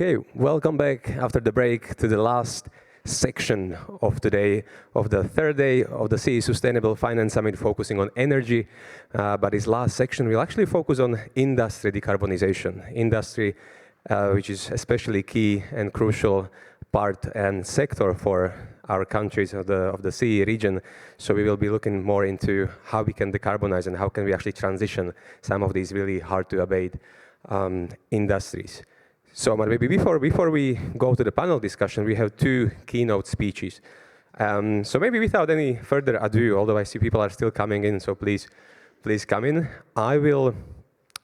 Okay, welcome back after the break to the last section of today, of the third day of the CE Sustainable Finance Summit, focusing on energy. But this last section will actually focus on industry decarbonization. Industry, which is especially key and crucial part and sector for our countries of the CE region. So we will be looking more into how we can decarbonize and how can we actually transition some of these really hard to abate industries. So maybe before we go to the panel discussion, we have two keynote speeches. So maybe without any further ado, although I see people are still coming in, so please come in. I will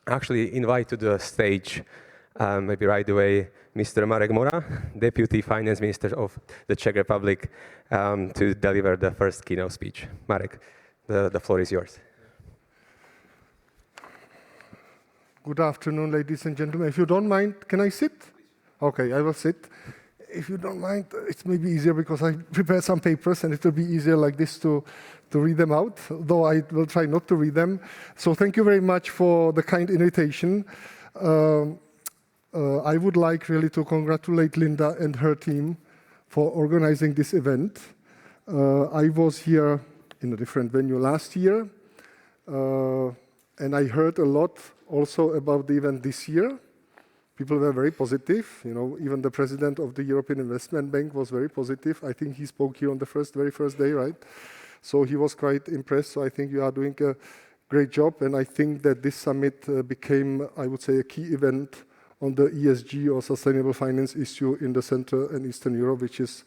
actually invite to the stage, maybe right away, Mr. Marek Mora, Deputy Finance Minister of the Czech Republic, to deliver the first keynote speech. Marek, the floor is yours. Good afternoon, ladies and gentlemen. If you don't mind, can I sit? Okay, I will sit. If you don't mind, it's maybe easier because I prepared some papers and it will be easier like this to read them out, though I will try not to read them. So thank you very much for the kind invitation. I would like really to congratulate Linda and her team for organizing this event. I was here in a different venue last year, and I heard a lot also about the event this year. People were very positive. You know, even the president of the European Investment Bank was very positive. I think he spoke here on the very first day, right? So he was quite impressed. So I think you are doing a great job. And I think that this summit became, I would say, a key event on the ESG or sustainable finance issue in the Central and Eastern Europe, which is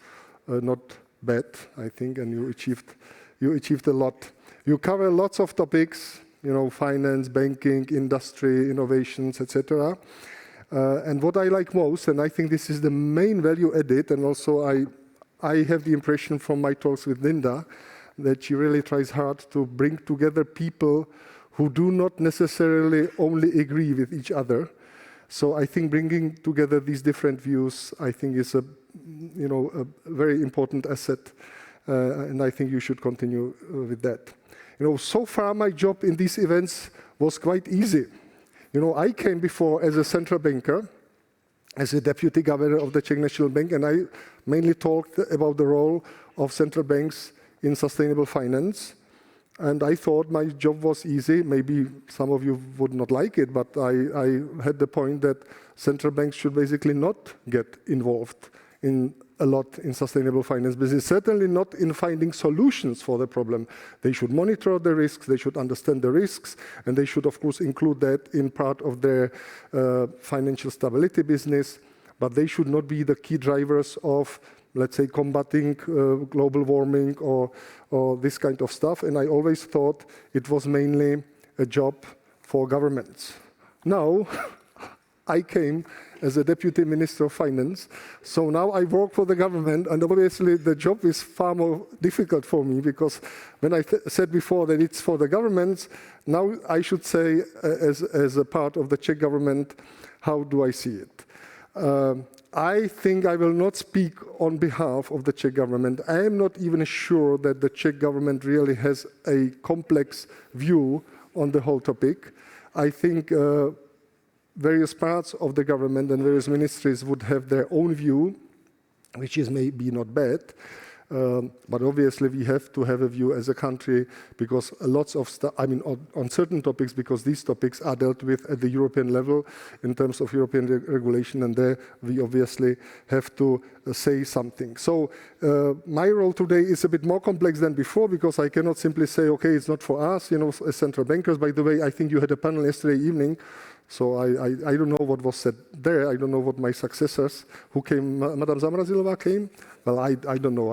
not bad, I think. And you achieved a lot. You cover lots of topics. You know, finance, banking, industry, innovations, etc. And what I like most, and I think this is the main value added, and also I have the impression from my talks with Linda that she really tries hard to bring together people who do not necessarily only agree with each other. So I think bringing together these different views, I think is a very important asset, and I think you should continue with that. You know, so far my job in these events was quite easy. You know, I came before as a central banker, as a deputy governor of the Czech National Bank, and I mainly talked about the role of central banks in sustainable finance. And I thought my job was easy. Maybe some of you would not like it, but I had the point that central banks should basically not get involved in a lot in sustainable finance business, certainly not in finding solutions for the problem. They should monitor the risks, they should understand the risks, and they should, of course, include that in part of their financial stability business, but they should not be the key drivers of, let's say, combating global warming or this kind of stuff. And I always thought it was mainly a job for governments. Now, I came as a deputy minister of finance. So now I work for the government, and obviously the job is far more difficult for me, because when I said before that it's for the governments, now I should say as a part of the Czech government, how do I see it? I think I will not speak on behalf of the Czech government. I am not even sure that the Czech government really has a complex view on the whole topic. I think various parts of the government and various ministries would have their own view, which is maybe not bad, but obviously we have to have a view as a country, because lots of stuff, I mean, on certain topics, because these topics are dealt with at the European level in terms of European regulation, and there we obviously have to say something. So my role today is a bit more complex than before, because I cannot simply say, okay, it's not for us, you know, as central bankers. By the way, I think you had a panel yesterday evening. So I don't know what was said there. I don't know what my successors, who came, Madame Zamrazilova came. Well, I don't know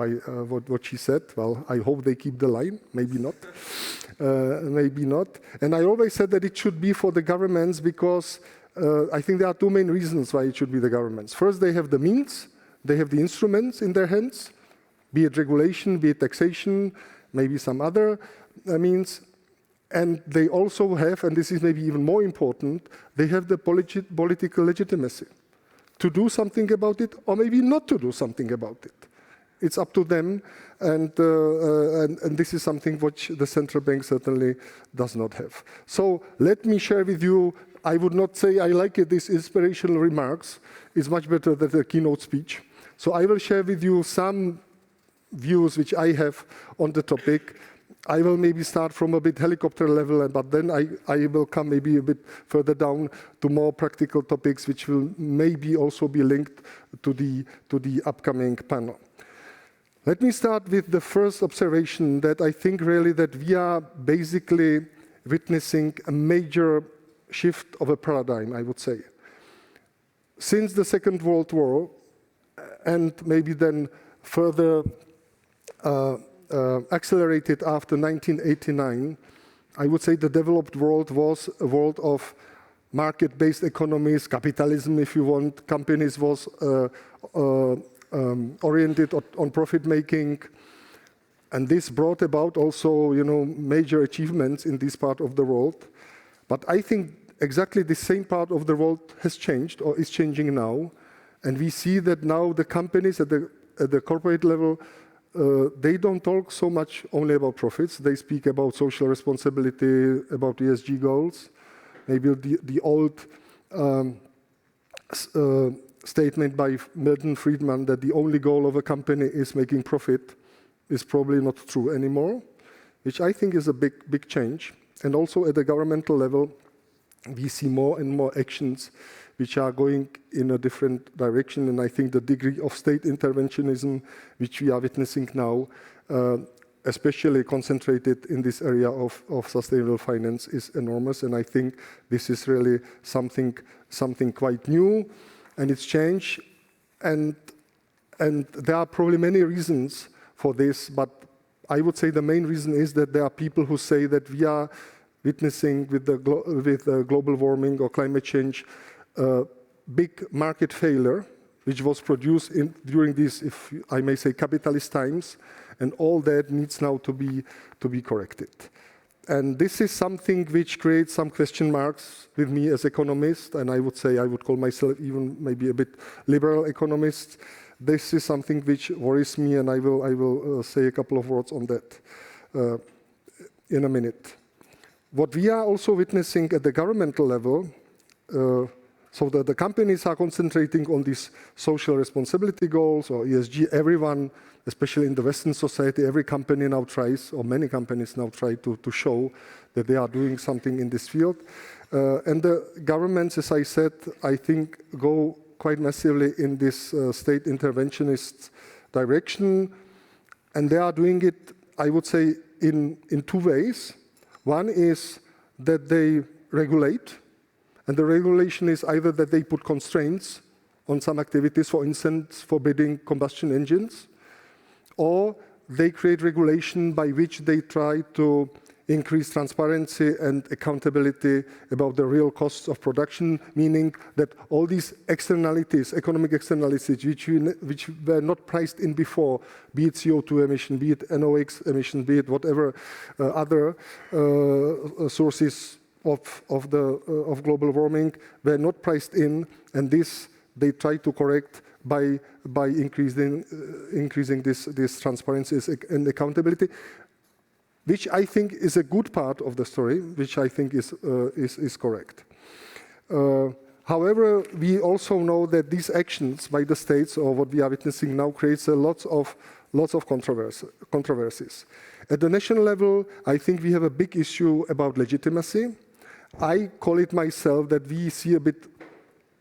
what she said. Well, I hope they keep the line. Maybe not. Maybe not. And I always said that it should be for the governments, because I think there are two main reasons why it should be the governments. First, they have the means. They have the instruments in their hands, be it regulation, be it taxation, maybe some other means. And they also have, and this is maybe even more important, they have the political legitimacy to do something about it, or maybe not to do something about it. It's up to them, and this is something which the central bank certainly does not have. So let me share with you I would not say I like it, these inspirational remarks. It's much better than a keynote speech. So I will share with you some views which I have on the topic. I will maybe start from a bit helicopter level, but then I will come maybe a bit further down to more practical topics, which will maybe also be linked to the upcoming panel. Let me start with the first observation that I think really that we are basically witnessing a major shift of a paradigm, I would say. Since the Second World War, and maybe then further accelerated after 1989, I would say the developed world was a world of market-based economies, capitalism if you want. Companies was oriented on profit-making. And this brought about also, major achievements in this part of the world. But I think exactly the same part of the world has changed or is changing now. And we see that now the companies at the corporate level, they don't talk so much only about profits. They speak about social responsibility, about ESG goals. Maybe the old statement by Milton Friedman that the only goal of a company is making profit is probably not true anymore, which I think is a big change. And also at the governmental level, we see more and more actions which are going in a different direction. And I think the degree of state interventionism, which we are witnessing now, especially concentrated in this area of sustainable finance, is enormous. And I think this is really something quite new, and it's changed. And there are probably many reasons for this, but I would say the main reason is that there are people who say that we are witnessing with global warming or climate change big market failure, which was produced during these, if I may say, capitalist times, and all that needs now to be corrected. And this is something which creates some question marks with me as economist, and I would say I would call myself even maybe a bit liberal economist. This is something which worries me, and I will say a couple of words on that in a minute. What we are also witnessing at the governmental level, so that the companies are concentrating on these social responsibility goals or ESG. Everyone, especially in the Western society, every company now tries, or many companies now try to show that they are doing something in this field. And the governments, as I said, I think go quite massively in this state interventionist direction. And they are doing it, I would say, in two ways. One is that they regulate. And the regulation is either that they put constraints on some activities, for instance, forbidding combustion engines, or they create regulation by which they try to increase transparency and accountability about the real costs of production, meaning that all these externalities, economic externalities, which were not priced in before, be it CO2 emission, be it NOx emission, be it whatever other sources of global warming, were not priced in, and this they try to correct by increasing this transparency and accountability, which I think is a good part of the story, which I think is correct. However, we also know that these actions by the states, or what we are witnessing now, creates lots of controversies. At the national level, I think we have a big issue about legitimacy. I call it myself that we see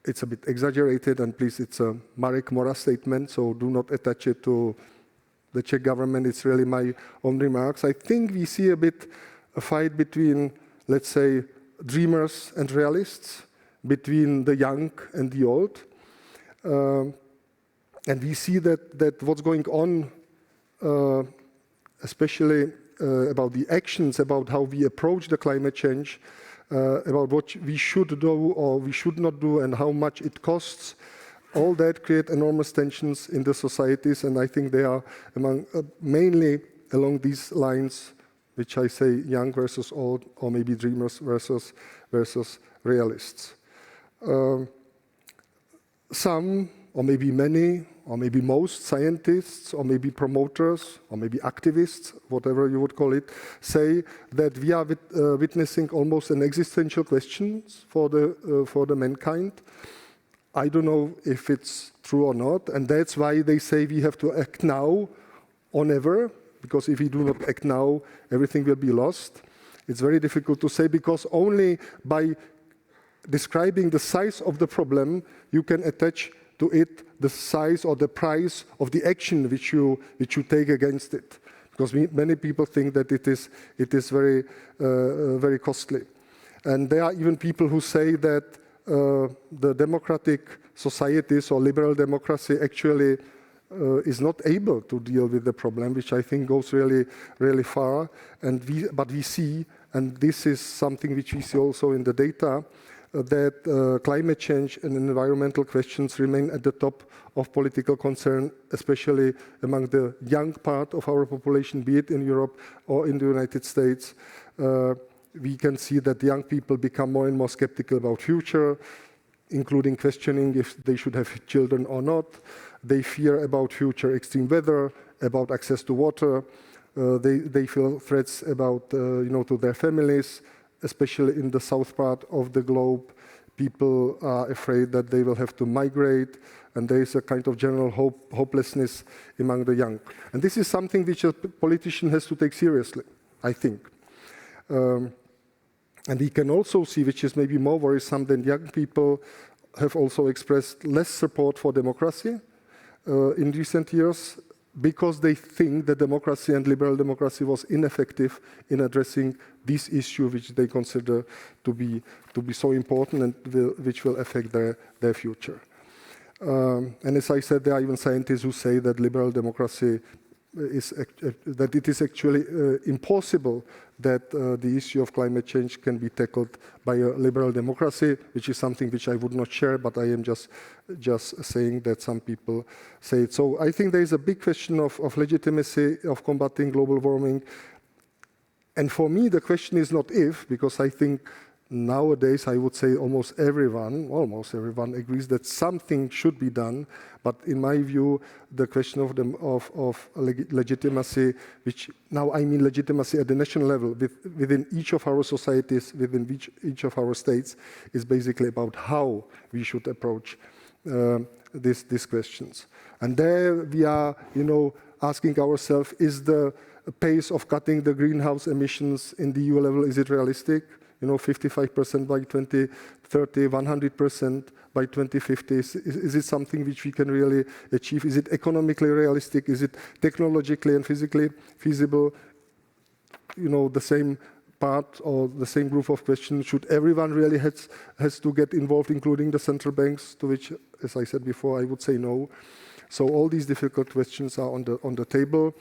it's a bit exaggerated, and please, it's a Marek Mora statement, so do not attach it to the Czech government. It's really my own remarks. I think we see a fight between, let's say, dreamers and realists, between the young and the old. And we see that what's going on, especially about the actions, about how we approach the climate change, about what we should do or we should not do and how much it costs, all that create enormous tensions in the societies, and I think they are mainly along these lines, which I say young versus old, or maybe dreamers versus realists. Some, or maybe many, or maybe most scientists, or maybe promoters, or maybe activists, whatever you would call it, say that we are witnessing almost an existential question for the mankind. I don't know if it's true or not, and that's why they say we have to act now or never, because if we do not act now, everything will be lost. It's very difficult to say, because only by describing the size of the problem, you can attach to it the size or the price of the action which you take against it. Because many people think that it is very, very costly. And there are even people who say that the democratic societies or liberal democracy actually is not able to deal with the problem, which I think goes really, really far. But we see, and this is something which we see also in the data, that climate change and environmental questions remain at the top of political concern, especially among the young part of our population, be it in Europe or in the United States. We can see that young people become more and more skeptical about future, including questioning if they should have children or not. They fear about future extreme weather, about access to water. They feel threats about, to their families, especially in the south part of the globe. People are afraid that they will have to migrate, and there is a kind of general hopelessness among the young. And this is something which a politician has to take seriously, I think. And we can also see, which is maybe more worrisome, that young people have also expressed less support for democracy in recent years, because they think that democracy and liberal democracy was ineffective in addressing this issue, which they consider to be so important and which will affect their future. And as I said, there are even scientists who say that liberal democracy that it is actually impossible that the issue of climate change can be tackled by a liberal democracy, which is something which I would not share, but I am just saying that some people say it. So I think there is a big question of legitimacy of combating global warming. And for me, the question is not if, because I think nowadays I would say almost everyone agrees that something should be done. But in my view, the question of legitimacy, which now I mean legitimacy at the national level, within each of our societies, within each of our states, is basically about how we should approach these questions. And there we are, asking ourselves, is the pace of cutting the greenhouse emissions in the EU level, is it realistic? 55% by 2030, 100% by 2050. Is it something which we can really achieve? Is it economically realistic? Is it technologically and physically feasible? The same part or the same group of questions. Should everyone really has to get involved, including the central banks, to which, as I said before, I would say no. So all these difficult questions are on the table.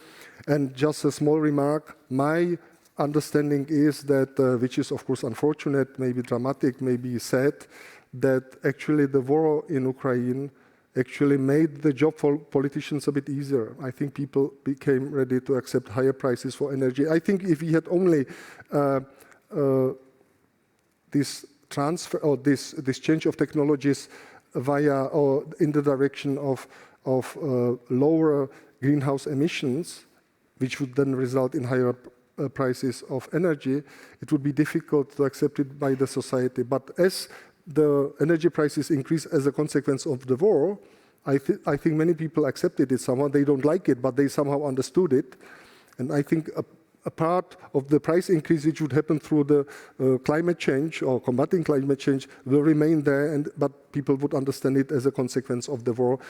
And just a small remark, my understanding is that, which is of course unfortunate, maybe dramatic, maybe sad, that actually the war in Ukraine actually made the job for politicians a bit easier. I think people became ready to accept higher prices for energy. I think if we had only this transfer or this change of technologies via or in the direction of lower greenhouse emissions, which would then result in higher prices of energy, it would be difficult to accept it by the society. But as the energy prices increase as a consequence of the war, I think many people accepted it somehow. They don't like it, but they somehow understood it. And I think a part of the price increase which would happen through the climate change or combating climate change will remain there, but people would understand it as a consequence of the war,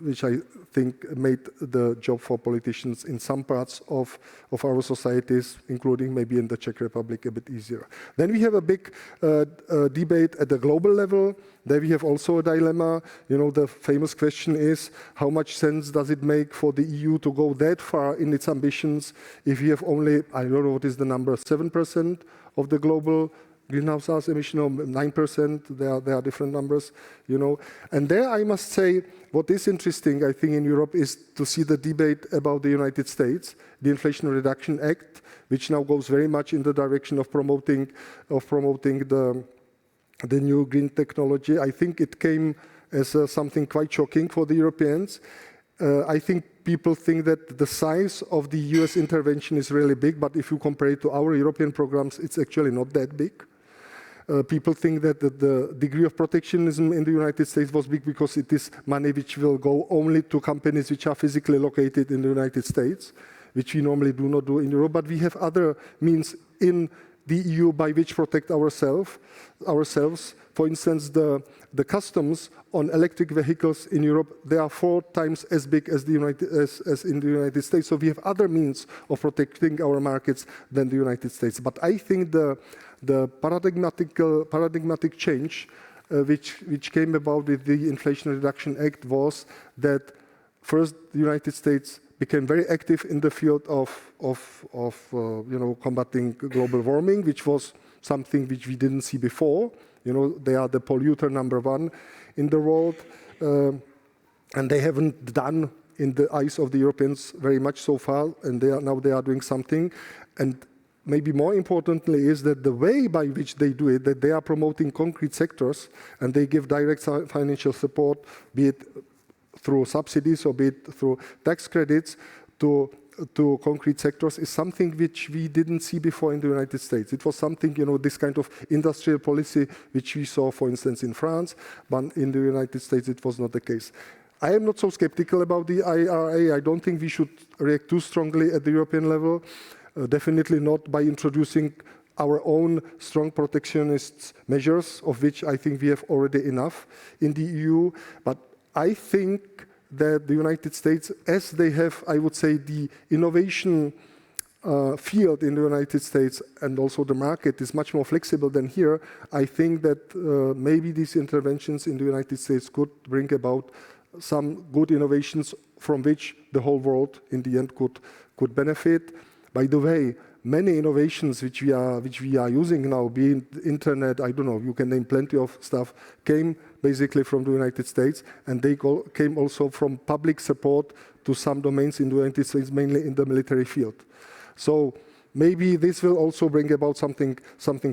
which I think made the job for politicians in some parts of our societies, including maybe in the Czech Republic, a bit easier. Then we have a big debate at the global level. There we have also a dilemma. The famous question is, how much sense does it make for the EU to go that far in its ambitions if we have only, I don't know what is the number, 7% of the global greenhouse gas emission, or 9%, there are different numbers, And there I must say, what is interesting, I think, in Europe is to see the debate about the United States, the Inflation Reduction Act, which now goes very much in the direction of promoting the new green technology. I think it came as something quite shocking for the Europeans. I think people think that the size of the US intervention is really big, but if you compare it to our European programs, it's actually not that big. People think that the degree of protectionism in the United States was big because it is money which will go only to companies which are physically located in the United States, which we normally do not do in Europe. But we have other means in the EU by which protect ourselves. For instance, the customs on electric vehicles in Europe, they are 4 times as big as as in the United States. So we have other means of protecting our markets than the United States. But I think the paradigmatic change which came about with the Inflation Reduction Act was that first the United States became very active in the field of combating global warming, which was something which we didn't see before. They are the polluter #1 in the world, and they haven't done in the eyes of the Europeans very much so far, and now they are doing something. And maybe more importantly is that the way by which they do it, that they are promoting concrete sectors and they give direct financial support, be it through subsidies or be it through tax credits to concrete sectors, is something which we didn't see before in the United States. It was something, this kind of industrial policy which we saw, for instance, in France, but in the United States it was not the case. I am not so skeptical about the IRA. I don't think we should react too strongly at the European level. Definitely not by introducing our own strong protectionist measures, of which I think we have already enough in the EU. But I think that the United States, as they have, I would say, the innovation field in the United States, and also the market is much more flexible than here, I think that maybe these interventions in the United States could bring about some good innovations from which the whole world in the end could benefit. By the way, many innovations which we are using now, be it internet, I don't know, you can name plenty of stuff, came basically from the United States, and they came also from public support to some domains in the United States, mainly in the military field. So maybe this will also bring about something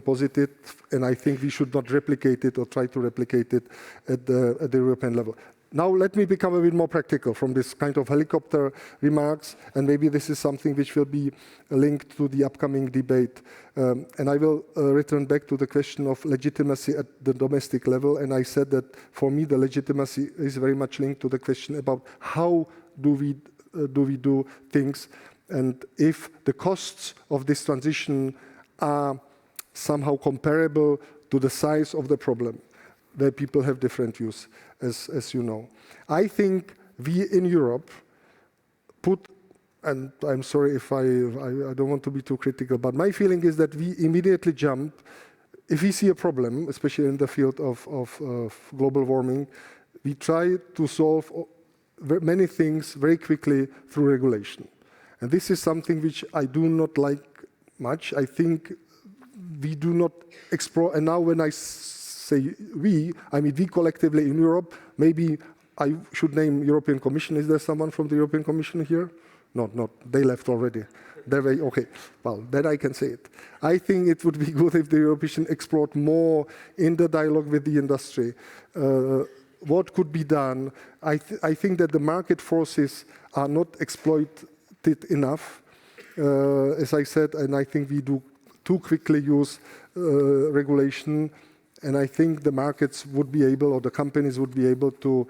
positive, and I think we should not replicate it or try to replicate it at the European level. Now let me become a bit more practical from this kind of helicopter remarks, and maybe this is something which will be linked to the upcoming debate. And I will return back to the question of legitimacy at the domestic level, and I said that for me the legitimacy is very much linked to the question about how do we do things, and if the costs of this transition are somehow comparable to the size of the problem, where people have different views, as you know. I think we in Europe put, and I'm sorry if I don't want to be too critical, but my feeling is that we immediately jump, if we see a problem, especially in the field of global warming, we try to solve many things very quickly through regulation. And this is something which I do not like much. I think we do not explore, and now when I say we, I mean we collectively in Europe. Maybe I should name European Commission. Is there someone from the European Commission here? Not. They left already. Okay. Well, then I can say it. I think it would be good if the European Commission explored more in the dialogue with the industry. What could be done? I think that the market forces are not exploited enough, as I said, and I think we do too quickly use regulation. And I think the markets would be able, or the companies would be able to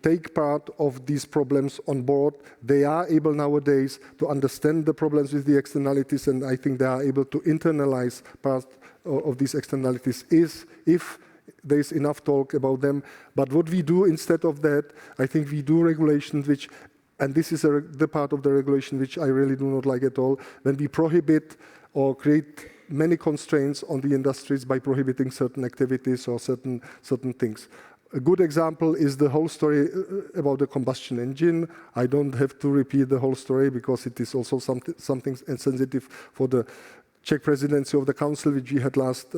take part of these problems on board. They are able nowadays to understand the problems with the externalities, and I think they are able to internalize part of these externalities if there is enough talk about them. But what we do instead of that, I think we do regulations which, and this is the part of the regulation which I really do not like at all, when we prohibit or create many constraints on the industries by prohibiting certain activities or certain things. A good example is the whole story about the combustion engine. I don't have to repeat the whole story because it is also something sensitive for the Czech presidency of the Council, which we had last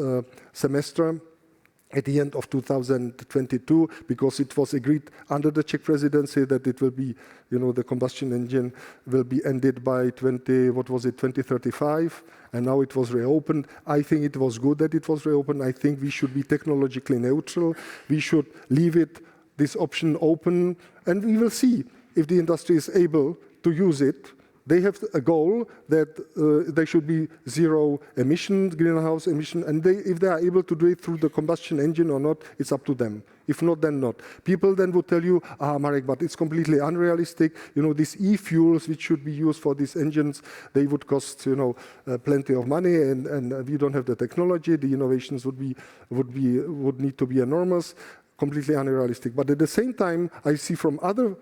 semester at the end of 2022, because it was agreed under the Czech presidency that it will be, the combustion engine will be ended by 2035, and now it was reopened. I think it was good that it was reopened. I think we should be technologically neutral. We should leave it this option open, and we will see if the industry is able to use it. They have a goal that there should be zero emissions, greenhouse emission, and if they are able to do it through the combustion engine or not, it's up to them. If not, then not. People then would tell you, Marek, but it's completely unrealistic. You know, these e-fuels which should be used for these engines, they would cost, plenty of money, and we don't have the technology. The innovations would need to be enormous, completely unrealistic. But at the same time, I see from other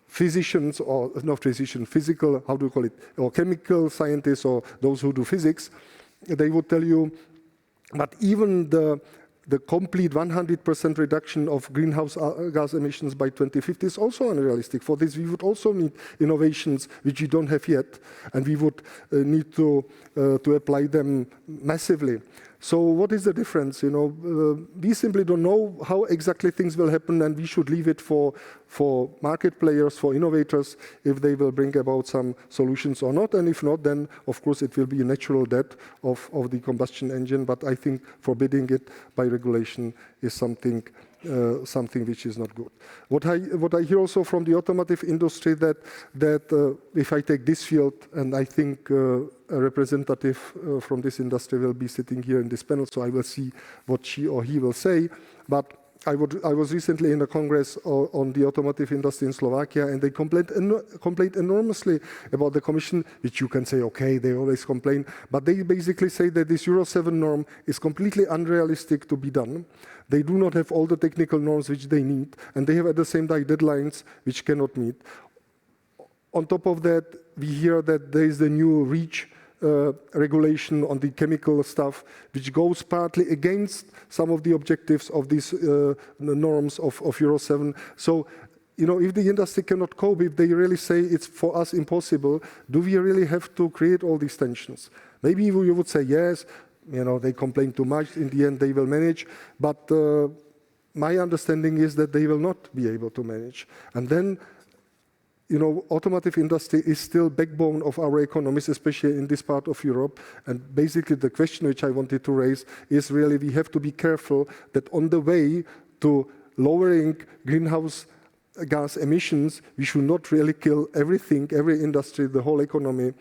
physicians, or not physicians, physical, how do you call it, or chemical scientists, or those who do physics, they would tell you, but even the complete 100% reduction of greenhouse gas emissions by 2050 is also unrealistic. For this, we would also need innovations which we don't have yet, and we would need to apply them massively. So what is the difference? We simply don't know how exactly things will happen, and we should leave it for market players, for innovators, if they will bring about some solutions or not. And if not, then of course it will be a natural death of the combustion engine. But I think forbidding it by regulation is something which is not good. What I hear also from the automotive industry that if I take this field, and I think a representative from this industry will be sitting here in this panel, so I will see what she or he will say. But I was recently in a congress on the automotive industry in Slovakia, and they complained enormously about the Commission, which you can say, okay, they always complain, but they basically say that this Euro 7 norm is completely unrealistic to be done. They do not have all the technical norms which they need, and they have at the same time deadlines which cannot meet. On top of that, we hear that there is the new REACH regulation on the chemical stuff, which goes partly against some of the objectives of these norms of Euro 7. So, if the industry cannot cope, if they really say it's for us impossible, do we really have to create all these tensions? Maybe you would say yes, they complain too much, in the end they will manage, but my understanding is that they will not be able to manage. And then, automotive industry is still backbone of our economies, especially in this part of Europe. And basically the question which I wanted to raise is really we have to be careful that on the way to lowering greenhouse gas emissions, we should not really kill everything, every industry, the whole economy,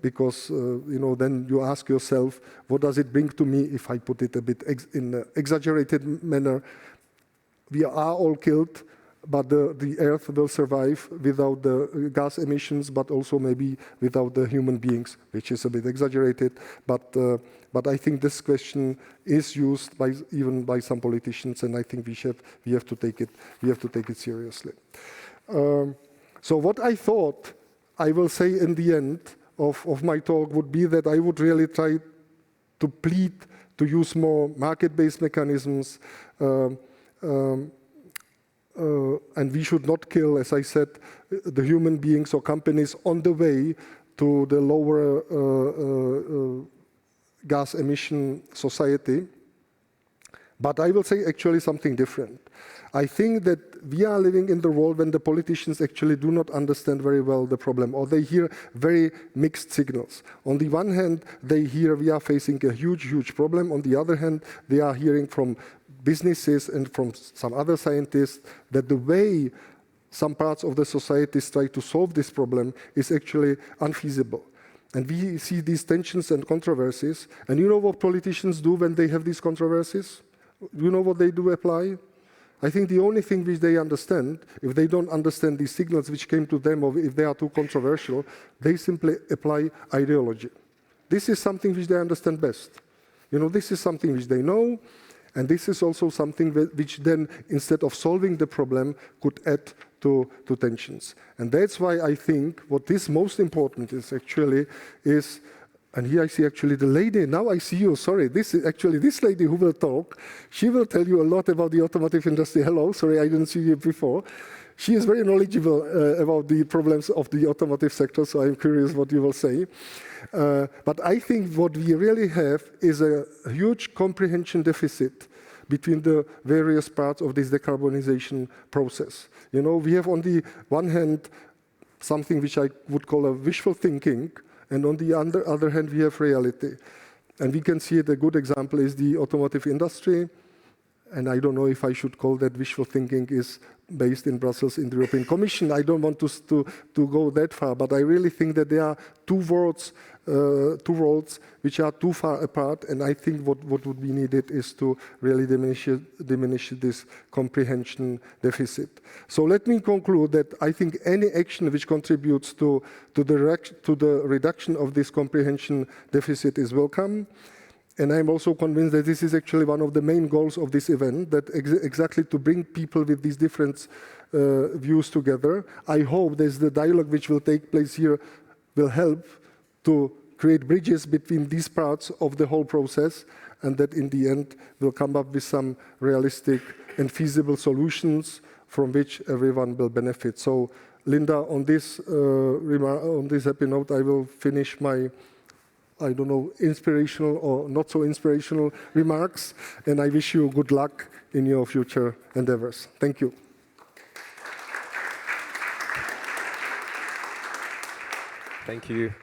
because then you ask yourself, what does it bring to me if I put it a bit in an exaggerated manner? We are all killed, but the Earth will survive without the gas emissions, but also maybe without the human beings, which is a bit exaggerated. But I think this question is used even by some politicians, and I think we have to take it seriously. So what I thought I will say in the end of my talk would be that I would really try to plead to use more market-based mechanisms. And we should not kill, as I said, the human beings or companies on the way to the lower gas emission society. But I will say actually something different. I think that we are living in the world when the politicians actually do not understand very well the problem, or they hear very mixed signals. On the one hand, they hear we are facing a huge problem. On the other hand, they are hearing from businesses and from some other scientists that the way some parts of the societies try to solve this problem is actually unfeasible. And we see these tensions and controversies. And you know what politicians do when they have these controversies? You know what they do apply? I think the only thing which they understand, if they don't understand these signals which came to them, or if they are too controversial, they simply apply ideology. This is something which they understand best. This is something which they know. And this is also something which then, instead of solving the problem, could add to tensions. And that's why I think what is most important is, and here I see actually the lady, now I see you, sorry, this is actually this lady who will talk. She will tell you a lot about the automotive industry. Hello, sorry, I didn't see you before. She is very knowledgeable about the problems of the automotive sector, so I'm curious what you will say. But I think what we really have is a huge comprehension deficit between the various parts of this decarbonization process. We have on the one hand something which I would call a wishful thinking, and on the other hand we have reality. And we can see it, a good example is the automotive industry. and I don't know if I should call that wishful thinking, is based in Brussels in the European Commission. I don't want to go that far, but I really think that there are two worlds which are too far apart, and I think what would be needed is to really diminish this comprehension deficit. So let me conclude that I think any action which contributes to the reduction of this comprehension deficit is welcome. And I'm also convinced that this is actually one of the main goals of this event, that exactly to bring people with these different views together. I hope that the dialogue which will take place here will help to create bridges between these parts of the whole process, and that in the end we'll come up with some realistic and feasible solutions from which everyone will benefit. So, Linda, on this happy note, I will finish my, I don't know, inspirational or not so inspirational remarks, and I wish you good luck in your future endeavors. Thank you. Thank you.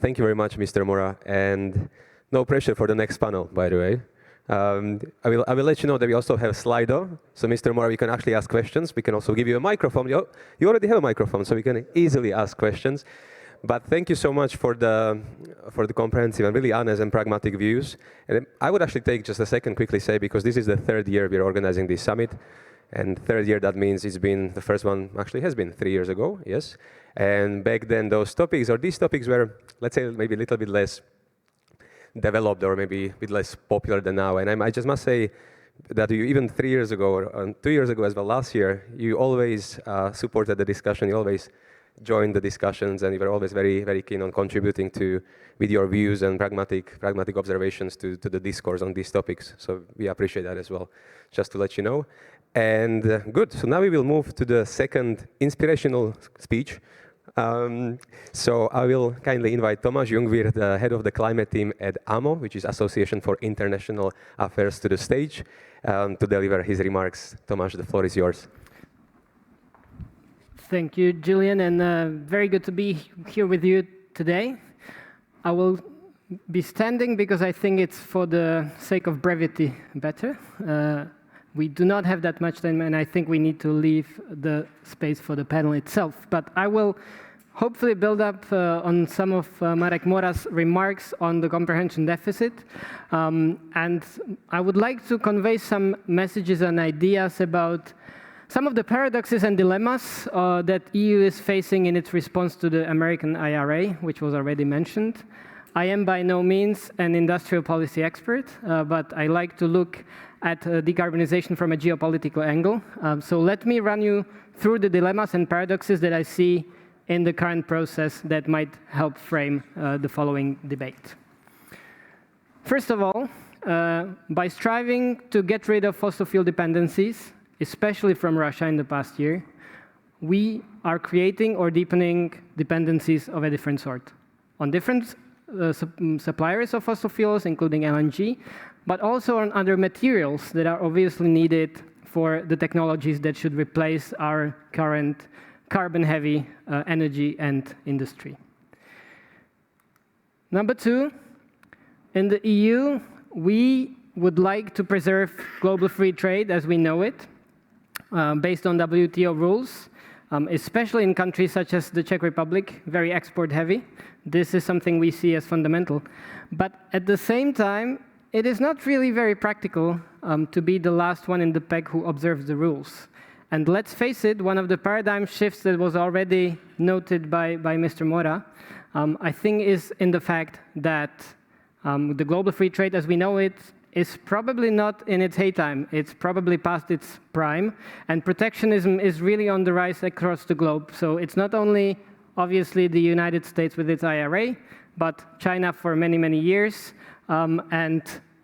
Thank you very much, Mr. Mora, and no pressure for the next panel, by the way. I will let you know that we also have Slido. So, Mr. Mora, we can actually ask questions. We can also give you a microphone. You already have a microphone, so we can easily ask questions. But thank you so much for the comprehensive and really honest and pragmatic views. And I would actually take just a second quickly say, because this is the third year we're organizing this summit. And third year, that means it's been, the first one actually has been 3 years ago, yes. And back then, those topics, or these topics were, let's say, maybe a little bit less developed or maybe a bit less popular than now. And I just must say that you, even 3 years ago, or 2 years ago as well, last year, you always supported the discussion, you always joined the discussions, and you were always very, very keen on contributing with your views and pragmatic observations to the discourse on these topics. So we appreciate that as well, just to let you know. And good, so now we will move to the second inspirational speech. So I will kindly invite Tomáš Jungwirth, the head of the climate team at AMO, which is Association for International Affairs, to the stage to deliver his remarks. Tomáš, the floor is yours. Thank you, Julian, and very good to be here with you today. I will be standing because I think it's for the sake of brevity better. We do not have that much time, and I think we need to leave the space for the panel itself. But I will hopefully build up on some of Marek Mora's remarks on the comprehension deficit. And I would like to convey some messages and ideas about some of the paradoxes and dilemmas that EU is facing in its response to the American IRA, which was already mentioned. I am by no means an industrial policy expert, but I like to look at decarbonization from a geopolitical angle. So let me run you through the dilemmas and paradoxes that I see in the current process that might help frame the following debate. First of all, by striving to get rid of fossil fuel dependencies, especially from Russia in the past year, we are creating or deepening dependencies of a different sort on different suppliers of fossil fuels, including LNG, but also on other materials that are obviously needed for the technologies that should replace our current carbon-heavy energy and industry. Number two, in the EU, we would like to preserve global free trade as we know it, based on WTO rules, especially in countries such as the Czech Republic, very export-heavy. This is something we see as fundamental. But at the same time, it is not really very practical to be the last one in the pack who observes the rules. And let's face it, one of the paradigm shifts that was already noted by Mr. Mora, I think is in the fact that the global free trade as we know it is probably not in its heytime. It's probably past its prime, and protectionism is really on the rise across the globe. So it's not only, obviously, the United States with its IRA, but China for many, many years, and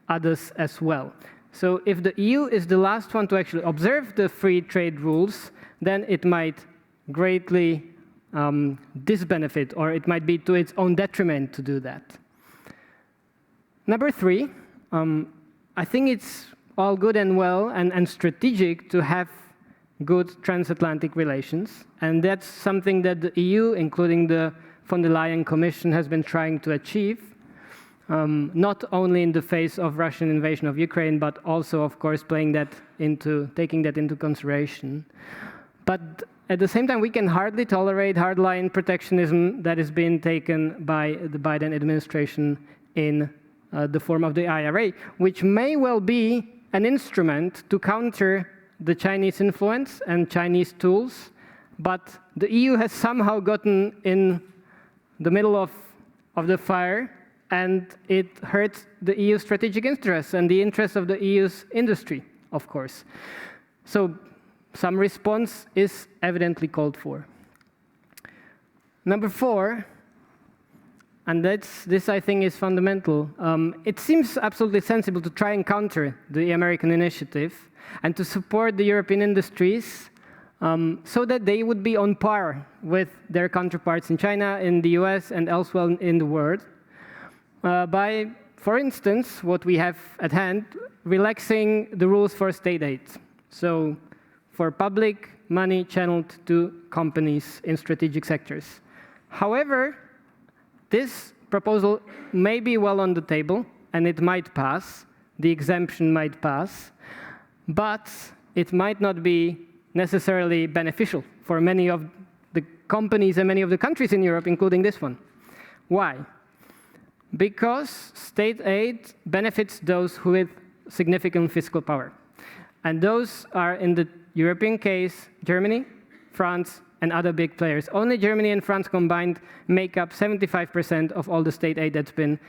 others as well. So if the EU is the last one to actually observe the free trade rules, then it might greatly disbenefit, or it might be to its own detriment to do that. Number three, I think it's all good and well and strategic to have good transatlantic relations. And that's something that the EU, including the von der Leyen Commission, has been trying to achieve. not only in the face of Russian invasion of Ukraine, but also, of course, taking that into consideration. But at the same time, we can hardly tolerate hardline protectionism that is being taken by the Biden administration in the form of the IRA, which may well be an instrument to counter the Chinese influence and Chinese tools, but the EU has somehow gotten in the middle of the fire, and it hurts the EU's strategic interests and the interests of the EU's industry, of course. So some response is evidently called for. Number 4, and this I think is fundamental. It seems absolutely sensible to try and counter the American initiative and to support the European industries so that they would be on par with their counterparts in China, in the US, and elsewhere in the world. By, for instance, what we have at hand, relaxing the rules for state aid. So for public money channeled to companies in strategic sectors. However, this proposal may be well on the table, and it might pass. The exemption might pass, but it might not be necessarily beneficial for many of the companies and many of the countries in Europe, including this one. Why? Because state aid benefits those with significant fiscal power. And those are, in the European case, Germany, France, and other big players. Only Germany and France combined make up 75% of all the state aid that's been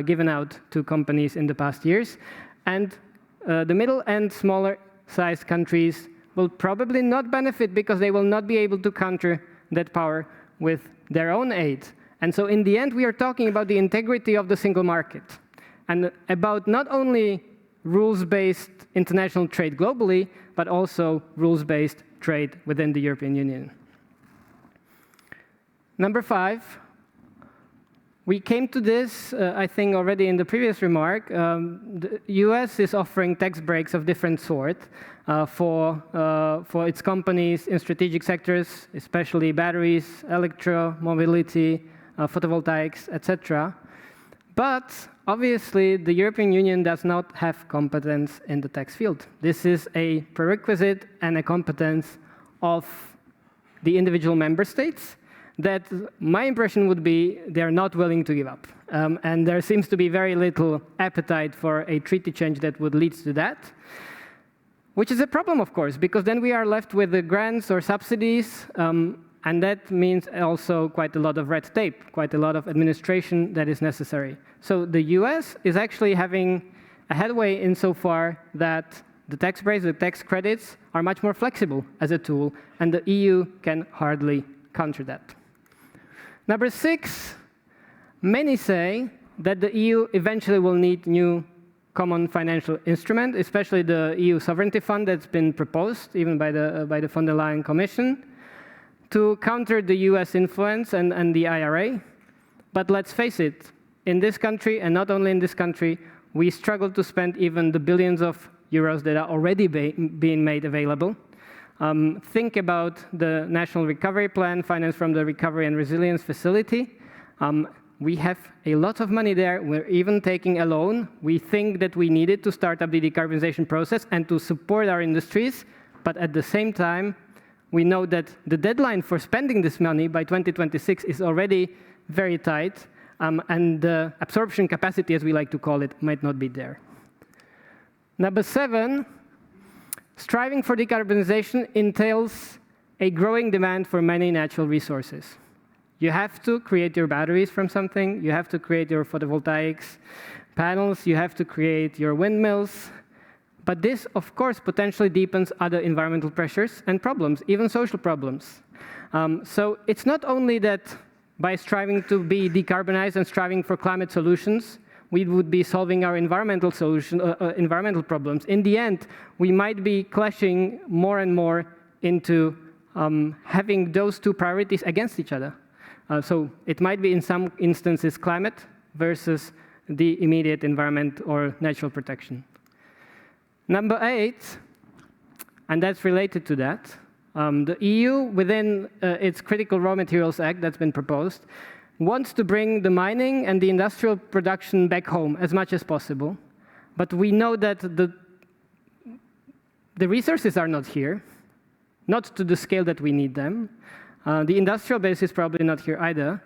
given out to companies in the past years. And the middle and smaller-sized countries will probably not benefit because they will not be able to counter that power with their own aid. And so in the end, we are talking about the integrity of the single market and about not only rules-based international trade globally, but also rules-based trade within the European Union. Number 5, we came to this, I think, already in the previous remark. The US is offering tax breaks of different sort for its companies in strategic sectors, especially batteries, electromobility, photovoltaics, etc. But obviously, the European Union does not have competence in the tax field. This is a prerequisite and a competence of the individual member states that my impression would be they're not willing to give up. And there seems to be very little appetite for a treaty change that would lead to that, which is a problem, of course, because then we are left with the grants or subsidies, and that means also quite a lot of red tape, quite a lot of administration that is necessary. So the US is actually having a headway insofar that the tax breaks, the tax credits are much more flexible as a tool, and the EU can hardly counter that. Number 6, many say that the EU eventually will need new common financial instrument, especially the EU sovereignty fund that's been proposed, even by the von der Leyen Commission, to counter the US influence and the IRA. But let's face it, in this country, and not only in this country, we struggle to spend even the billions of euros that are already being made available. Think about the National Recovery Plan, financed from the Recovery and Resilience Facility. We have a lot of money there. We're even taking a loan. We think that we need it to start up the decarbonization process and to support our industries. But at the same time, we know that the deadline for spending this money by 2026 is already very tight, and the absorption capacity, as we like to call it, might not be there. Number 7, striving for decarbonization entails a growing demand for many natural resources. You have to create your batteries from something, you have to create your photovoltaics panels, you have to create your windmills. But this, of course, potentially deepens other environmental pressures and problems, even social problems. So it's not only that by striving to be decarbonized and striving for climate solutions, we would be solving our environmental problems. In the end, we might be clashing more and more into having those two priorities against each other. So it might be in some instances climate versus the immediate environment or natural protection. Number 8, and that's related to that, the EU, within its Critical Raw Materials Act that's been proposed, wants to bring the mining and the industrial production back home as much as possible. But we know that the resources are not here, not to the scale that we need them. The industrial base is probably not here either.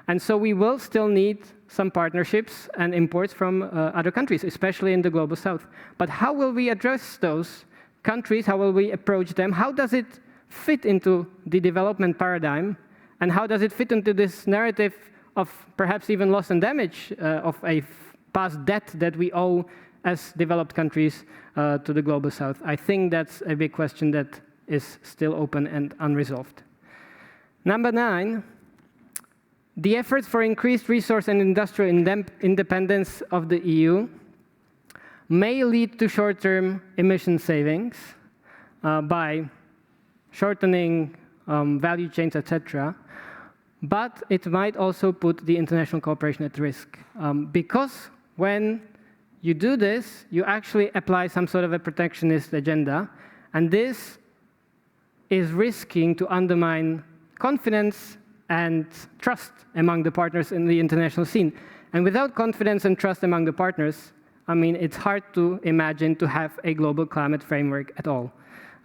And so we will still need some partnerships and imports from other countries, especially in the global south. But how will we address those countries? How will we approach them? How does it fit into the development paradigm? And how does it fit into this narrative of perhaps even loss and damage of a past debt that we owe as developed countries to the global south? I think that's a big question that is still open and unresolved. Number 9, the efforts for increased resource and industrial independence of the EU may lead to short-term emission savings by shortening value chains, etc. But it might also put the international cooperation at risk. Because when you do this, you actually apply some sort of a protectionist agenda, and this is risking to undermine confidence and trust among the partners in the international scene. And without confidence and trust among the partners, I mean, it's hard to imagine to have a global climate framework at all.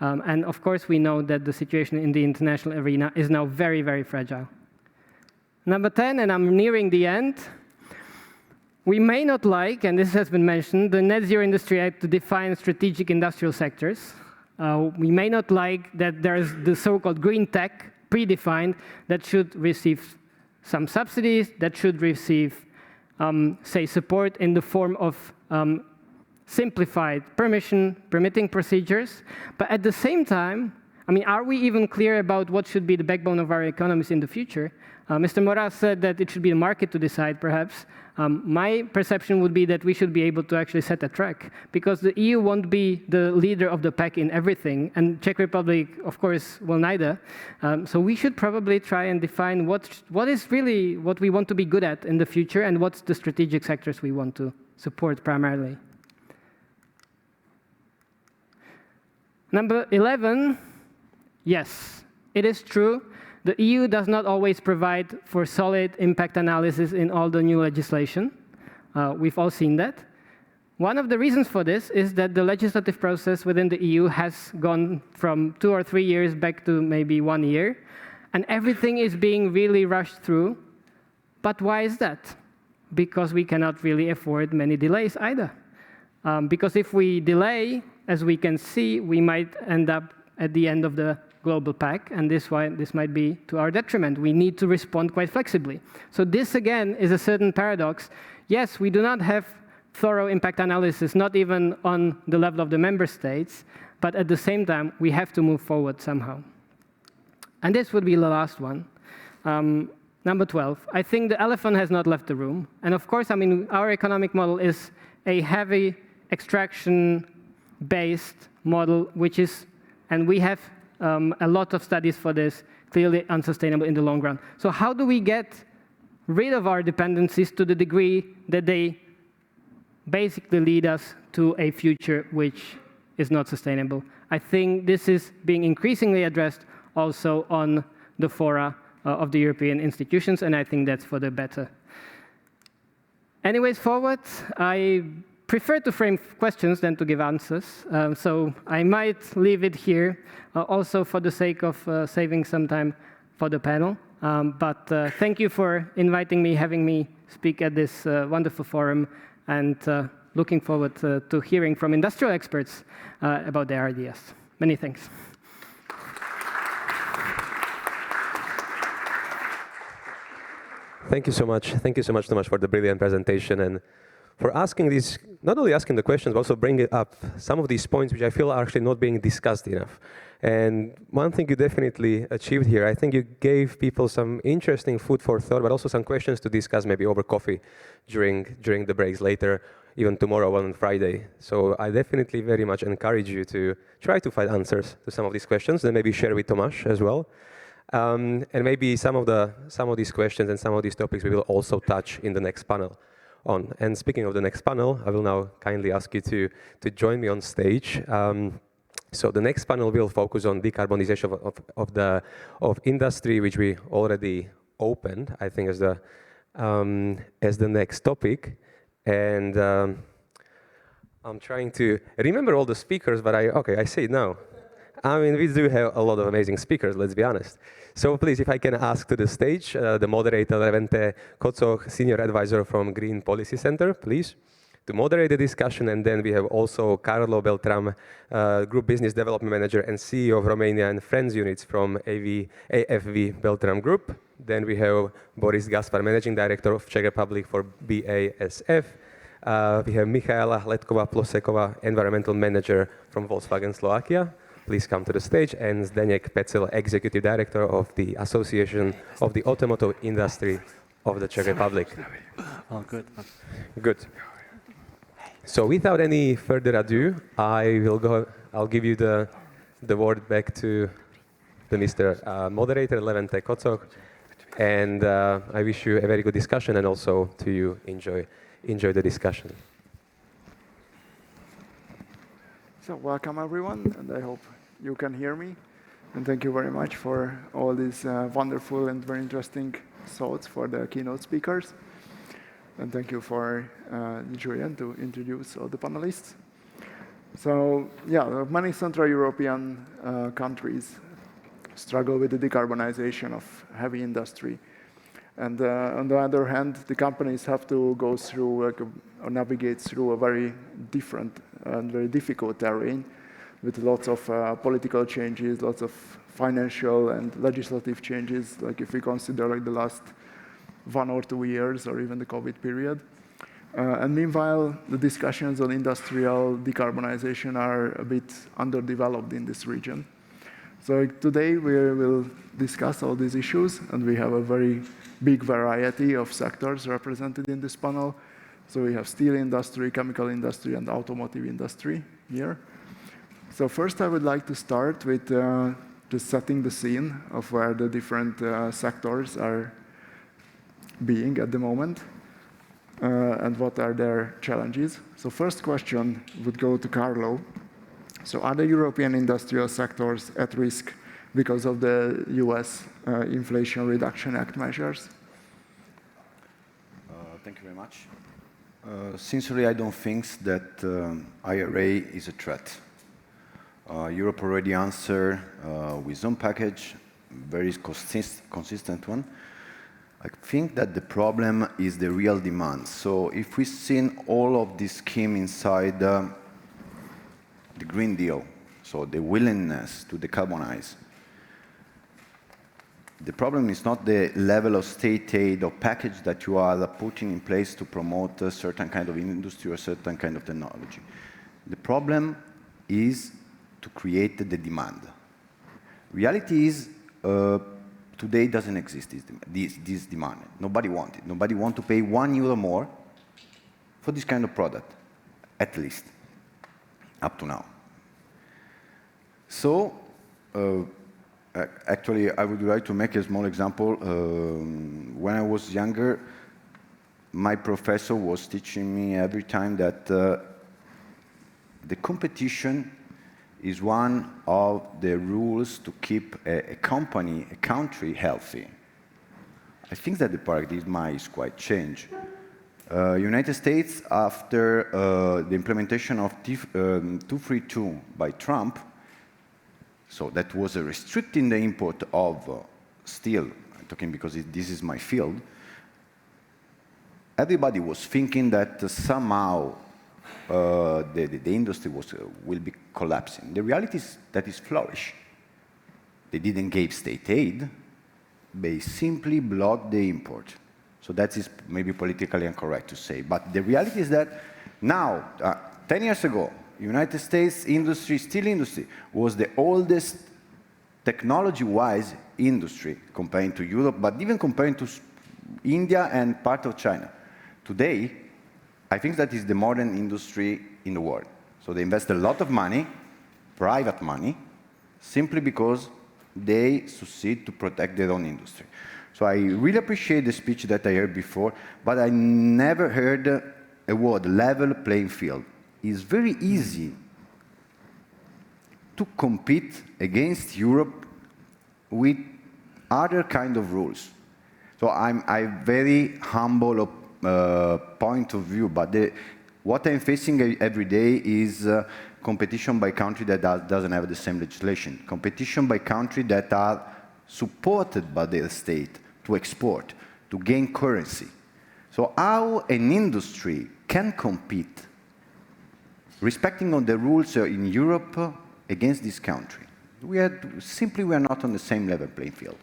And of course, we know that the situation in the international arena is now very, very fragile. Number 10, and I'm nearing the end, we may not like, and this has been mentioned, the Net Zero Industry Act to define strategic industrial sectors. We may not like that there's the so-called green tech predefined that should receive some subsidies, that should receive, say, support in the form of simplified permitting procedures. But at the same time, I mean, are we even clear about what should be the backbone of our economies in the future? Mr. Mora said that it should be the market to decide, perhaps. My perception would be that we should be able to actually set a track, because the EU won't be the leader of the pack in everything, and Czech Republic, of course, will neither. So we should probably try and define what is really what we want to be good at in the future, and what's the strategic sectors we want to support primarily. Number 11, yes, it is true. The EU does not always provide for solid impact analysis in all the new legislation. We've all seen that. One of the reasons for this is that the legislative process within the EU has gone from 2 or 3 years back to maybe 1 year, and everything is being really rushed through. But why is that? Because we cannot really afford many delays either. Because if we delay, as we can see, we might end up at the end of the global pack, and this might be to our detriment. We need to respond quite flexibly. So this, again, is a certain paradox. Yes, we do not have thorough impact analysis, not even on the level of the member states, but at the same time, we have to move forward somehow. And this would be the last one. Number 12, I think the elephant has not left the room. And of course, I mean, our economic model is a heavy extraction-based model, which is, and we have a lot of studies for this, clearly unsustainable in the long run. So how do we get rid of our dependencies to the degree that they basically lead us to a future which is not sustainable? I think this is being increasingly addressed also on the fora of the European institutions, and I think that's for the better. Anyways, forward, I prefer to frame questions than to give answers, so I might leave it here, also for the sake of saving some time for the panel. But thank you for inviting me, having me speak at this wonderful forum, and looking forward to hearing from industrial experts about their ideas. Many thanks. Thank you so much. Thank you so much, Tomáš, for the brilliant presentation and for asking these, not only asking the questions, but also bringing up some of these points which I feel are actually not being discussed enough. And one thing you definitely achieved here, I think you gave people some interesting food for thought, but also some questions to discuss maybe over coffee during the breaks later, even tomorrow on Friday. So I definitely very much encourage you to try to find answers to some of these questions, and maybe share with Tomáš as well. And maybe some of these questions and some of these topics we will also touch in the next panel on. And speaking of the next panel, I will now kindly ask you to join me on stage. So the next panel will focus on decarbonization of industry, which we already opened, I think, as the next topic. And I'm trying to remember all the speakers, but I see it now. I mean, we do have a lot of amazing speakers, let's be honest. So please, if I can ask to the stage, the moderator, Levente Koczóh, Senior Advisor from Green Policy Center, please, to moderate the discussion. And then we have also Carlo Beltrame, Group Business Development Manager and CEO of Romania and Friends Units from AFV Beltrame Group. Then we have Boris Gaspar, Managing Director of Czech Republic for BASF. We have Michaela, Hletkova, Ploszekova, Environmental Manager from Volkswagen Slovakia. Please come to the stage. And Zdeněk Pecel, Executive Director of the Association of the Automotive Industry of the Czech Republic. Oh, good. Good. So without any further ado, I'll give you the word back to the Mr. Moderator, Levente Koczóh. And I wish you a very good discussion, and also to you enjoy the discussion. So welcome everyone, and I hope you can hear me. And thank you very much for all these wonderful and very interesting thoughts for the keynote speakers. And thank you for Julian to introduce all the panelists. So yeah, many Central European countries struggle with the decarbonization of heavy industry. And on the other hand, the companies have to go through or navigate through a very different and very difficult terrain with lots of political changes, lots of financial and legislative changes, like if we consider like the last 1 or 2 years or even the COVID period. And meanwhile, the discussions on industrial decarbonization are a bit underdeveloped in this region. So today we will discuss all these issues, and we have a very big variety of sectors represented in this panel. So we have steel industry, chemical industry, and automotive industry here. So first I would like to start with just setting the scene of where the different sectors are being at the moment and what are their challenges. So first question would go to Carlo. So are the European industrial sectors at risk because of the US Inflation Reduction Act measures? Thank you very much. Sincerely, I don't think that IRA is a threat. Europe already answered with own package, very consistent one. I think that the problem is the real demand. So if we've seen all of this scheme inside the Green Deal, so the willingness to decarbonize, the problem is not the level of state aid or package that you are putting in place to promote a certain kind of industry or certain kind of technology. The problem is to create the demand. Reality is, today doesn't exist this demand. Nobody wants it. Nobody wants to pay €1 more for this kind of product, at least, up to now. So, actually, I would like to make a small example. When I was younger, my professor was teaching me every time that the competition is one of the rules to keep a country healthy. I think that the paradigm is quite changed. United States, after the implementation of 232 by Trump, so that was restricting the import of steel, I'm talking because this is my field, everybody was thinking that somehow the industry will be collapsing. The reality is that it flourished. They didn't give state aid, they simply blocked the import. So that is maybe politically incorrect to say. But the reality is that now, 10 years ago, United States industry, steel industry, was the oldest technology-wise industry comparing to Europe, but even comparing to India and part of China. Today, I think that is the modern industry in the world. So they invest a lot of money, private money, simply because they succeed to protect their own industry. So I really appreciate the speech that I heard before, but I never heard a word, level playing field. It's very easy to compete against Europe with other kind of rules. So So I'm very humble point of view, but what I'm facing every day is competition by country that doesn't have the same legislation, competition by country that are supported by their state to export, to gain currency. So how an industry can compete, respecting on the rules in Europe against this country? We are not on the same level playing field.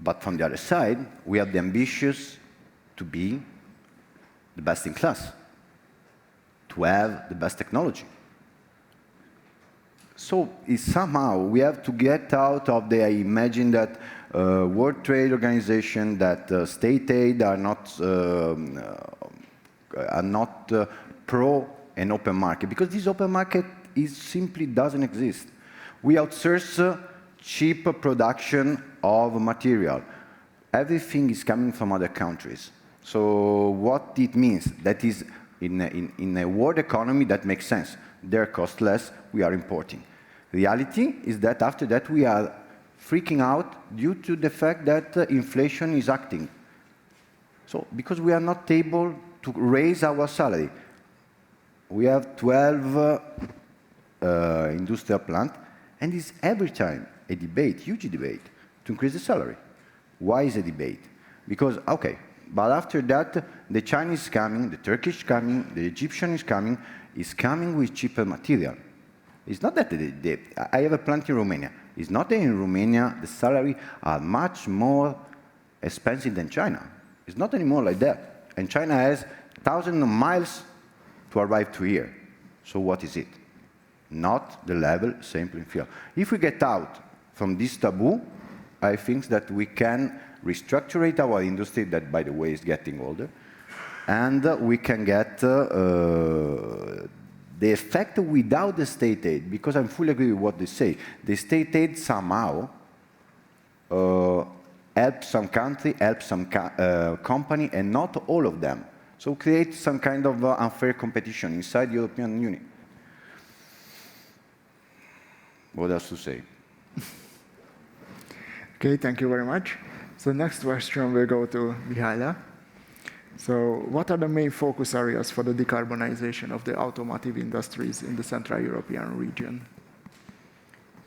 But from the other side, we have the ambitions to be the best in class, to have the best technology. So somehow we have to get out of the imagine that World Trade Organization, that state aid are not pro an open market, because this open market simply doesn't exist. We outsource cheap production of material. Everything is coming from other countries. So what it means, that is in a world economy that makes sense. They're cost less, we are importing. Reality is that after that we are freaking out due to the fact that inflation is acting. So because we are not able to raise our salary. We have 12 industrial plants, and it's every time a debate, huge debate, to increase the salary. Why is a debate? Because, okay, but after that, the Chinese is coming, the Turkish is coming, the Egyptian is coming with cheaper material. It's not that I have a plant in Romania. It's not that in Romania the salary are much more expensive than China. It's not anymore like that. And China has thousands of miles to arrive to here. So what is it? Not the level, same playing field. If we get out from this taboo, I think that we can restructure our industry, that by the way is getting older, and we can get the effect without the state aid, because I fully agree with what they say. The state aid somehow helps some country, helps some company, and not all of them. So create some kind of unfair competition inside the European Union. What else to say? Okay, thank you very much. So next question will go to Michaela. So what are the main focus areas for the decarbonization of the automotive industries in the Central European region?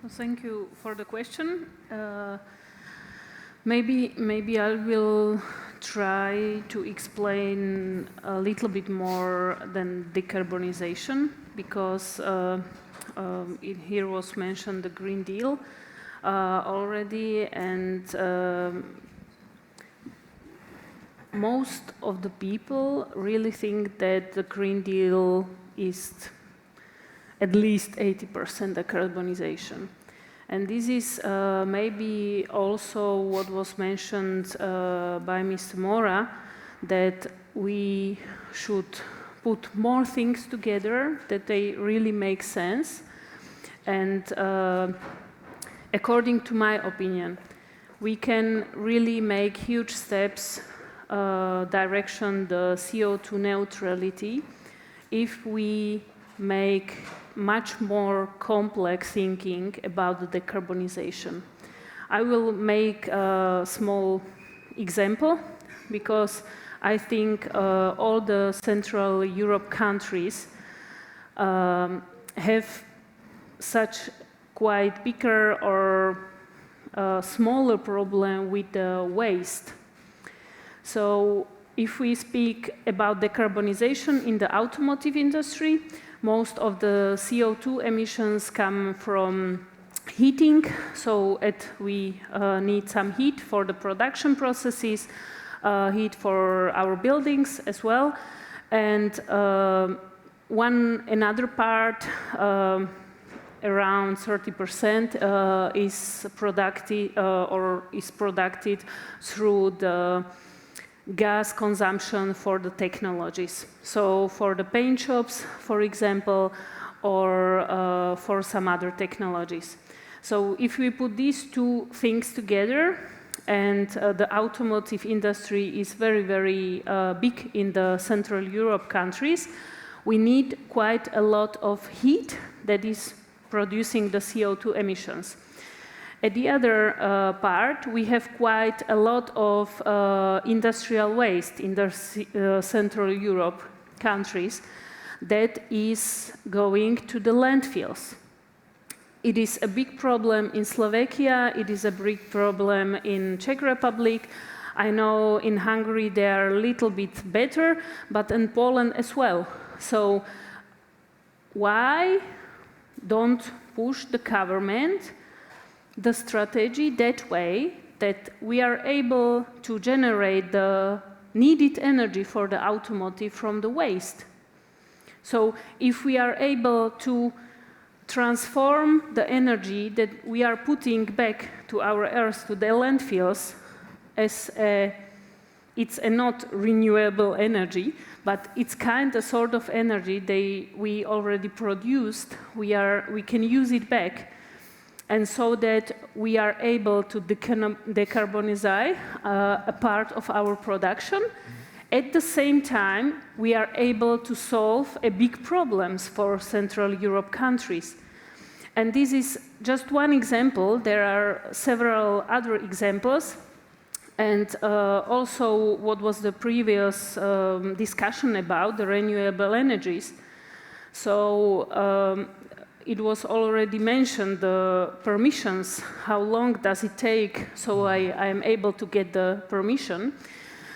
So thank you for the question. Maybe I will try to explain a little bit more than decarbonization, because here was mentioned the Green Deal already, and most of the people really think that the Green Deal is at least 80% decarbonization. And this is maybe also what was mentioned by Mr. Mora, that we should put more things together, that they really make sense. And according to my opinion, we can really make huge steps direction the CO2 neutrality if we make much more complex thinking about the decarbonization. I will make a small example, because I think all the Central Europe countries have such quite bigger or smaller problem with the waste. So if we speak about decarbonization in the automotive industry, most of the CO2 emissions come from heating, so we need some heat for the production processes, heat for our buildings as well. And another part, around 30%, is produced through the gas consumption for the technologies. So for the paint shops, for example, or for some other technologies. So if we put these two things together, and the automotive industry is very, very big in the Central Europe countries, we need quite a lot of heat that is producing the CO2 emissions. At the other part, we have quite a lot of industrial waste in the Central Europe countries that is going to the landfills. It is a big problem in Slovakia, it is a big problem in Czech Republic. I know in Hungary they are a little bit better, but in Poland as well. So why don't push the government the strategy that way that we are able to generate the needed energy for the automotive from the waste? So if we are able to transform the energy that we are putting back to our earth, to the landfills, as it's a not renewable energy, but it's kind of sort of energy we already produced, we can use it back. And so that we are able to decarbonize a part of our production. At the same time, we are able to solve big problems for Central Europe countries. And this is just one example. There are several other examples. And also what was the previous discussion about the renewable energies. So it was already mentioned, the permissions, how long does it take so I am able to get the permission,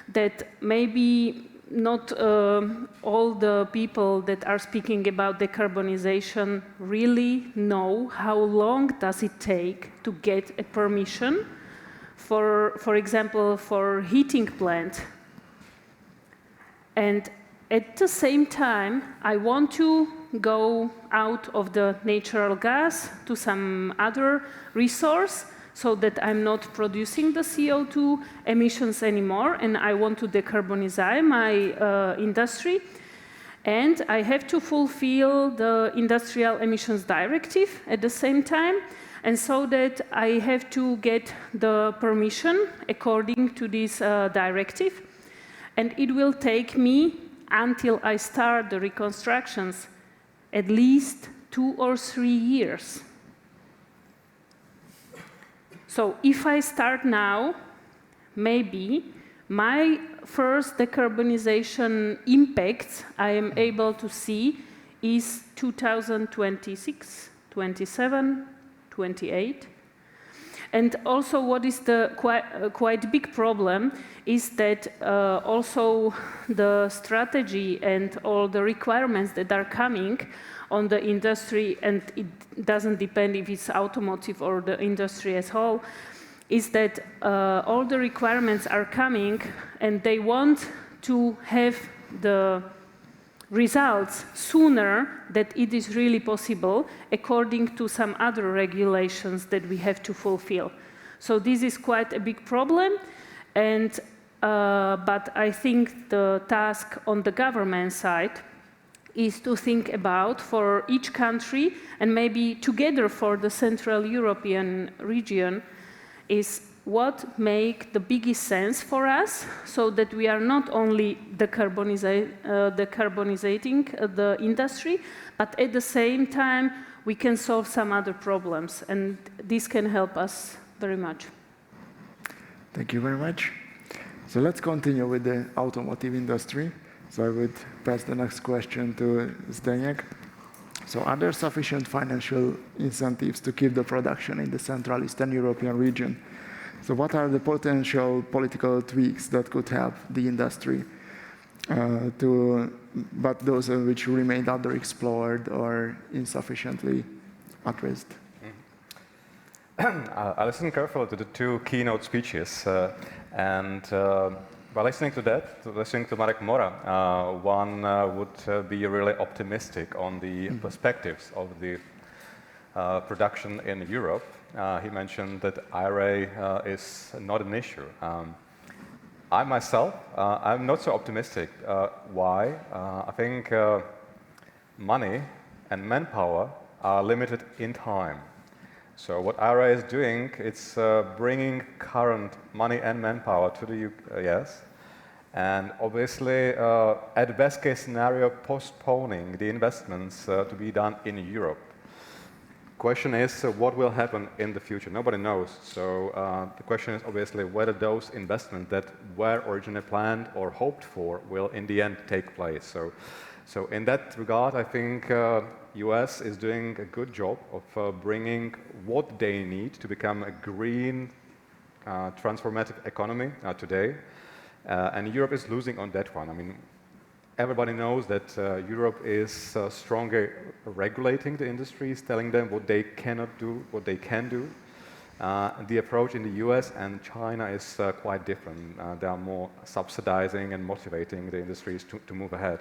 that maybe not all the people that are speaking about decarbonization really know how long does it take to get a permission for example, for heating plant. And at the same time, I want to go out of the natural gas to some other resource so that I'm not producing the CO2 emissions anymore, and I want to decarbonize my industry. And I have to fulfill the Industrial Emissions Directive at the same time, and so that I have to get the permission according to this directive. And it will take me, until I start the reconstructions, at least 2 or 3 years. So if I start now, maybe my first decarbonization impacts I am able to see is 2026, 27, 28. And also what is the quite big problem is that also the strategy and all the requirements that are coming on the industry, and it doesn't depend if it's automotive or the industry as whole, is that all the requirements are coming and they want to have the results sooner that it is really possible according to some other regulations that we have to fulfill. So this is quite a big problem, and but I think the task on the government side is to think about for each country, and maybe together for the Central European region, is what make the biggest sense for us, so that we are not only decarbonizing the industry, but at the same time we can solve some other problems, and this can help us very much. Thank you very much. So let's continue with the automotive industry. So I would pass the next question to Zdeněk. So are there sufficient financial incentives to keep the production in the Central Eastern European region? So what are the potential political tweaks that could help the industry but those which remained underexplored or insufficiently addressed? I listened carefully to the two keynote speeches, and by listening to that, listening to Marek Mora, one would be really optimistic on the perspectives of the production in Europe. He mentioned that IRA is not an issue. I myself, I'm not so optimistic. Why? I think money and manpower are limited in time. So what IRA is doing, it's bringing current money and manpower to the US, and obviously, at the best case scenario, postponing the investments to be done in Europe. question is, what will happen in the future? Nobody knows. So the question is obviously whether those investments that were originally planned or hoped for will in the end take place. So in that regard, I think US is doing a good job of bringing what they need to become a green, transformative economy today. And Europe is losing on that one. I mean, everybody knows that Europe is stronger regulating the industries, telling them what they cannot do, what they can do. The approach in the US and China is quite different. They are more subsidizing and motivating the industries to move ahead.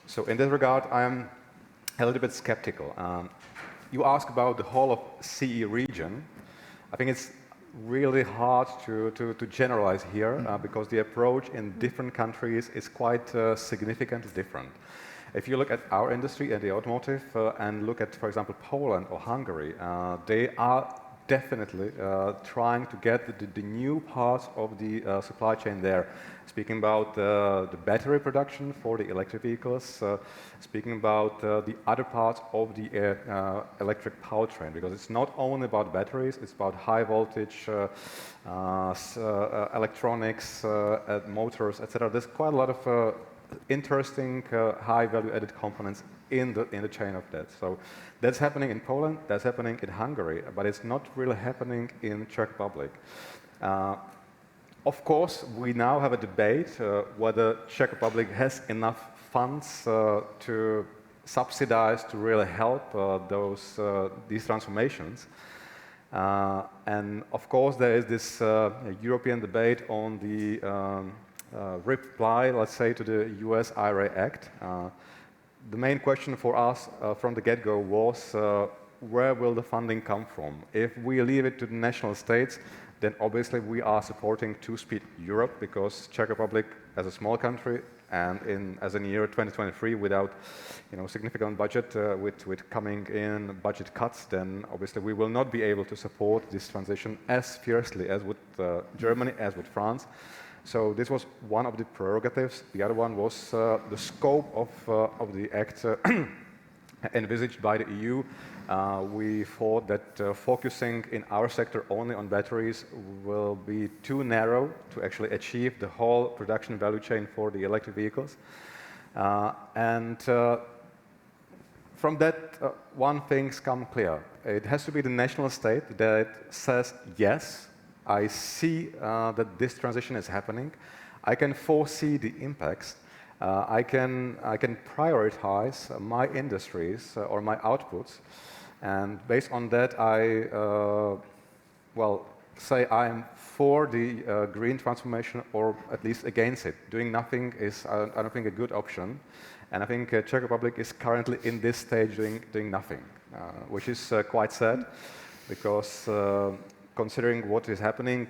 So in that regard, I'm a little bit skeptical. You ask about the whole of CE region. I think it's really hard to generalize here because the approach in different countries is quite significantly different. If you look at our industry and the automotive and look at, for example, Poland or Hungary, they are definitely trying to get the new parts of the supply chain there. Speaking about the battery production for the electric vehicles, speaking about the other parts of the electric powertrain, because it's not only about batteries, it's about high voltage electronics, motors, etc. There's quite a lot of interesting high value added components in the chain of that. So that's happening in Poland, that's happening in Hungary, but it's not really happening in Czech Republic. Of course, we now have a debate whether Czech Republic has enough funds to subsidize, to really help these transformations. And of course, there is this European debate on the reply, let's say, to the US IRA Act. The main question for us from the get-go was where will the funding come from? If we leave it to the national states, then obviously we are supporting two-speed Europe because Czech Republic, as a small country, and as in year 2023 without significant budget, with coming in budget cuts, then obviously we will not be able to support this transition as fiercely as with Germany, as with France. So this was one of the prerogatives. The other one was the scope of the act envisaged by the EU. We thought that focusing in our sector only on batteries will be too narrow to actually achieve the whole production value chain for the electric vehicles. And from that, one thing's come clear. It has to be the national state that says, yes, I see that this transition is happening. I can foresee the impacts. I can prioritize my industries or my outputs, and based on that, I say I'm for the green transformation or at least against it. Doing nothing is, I don't think, a good option, and I think Czech Republic is currently in this stage doing nothing, which is quite sad because. Considering what is happening,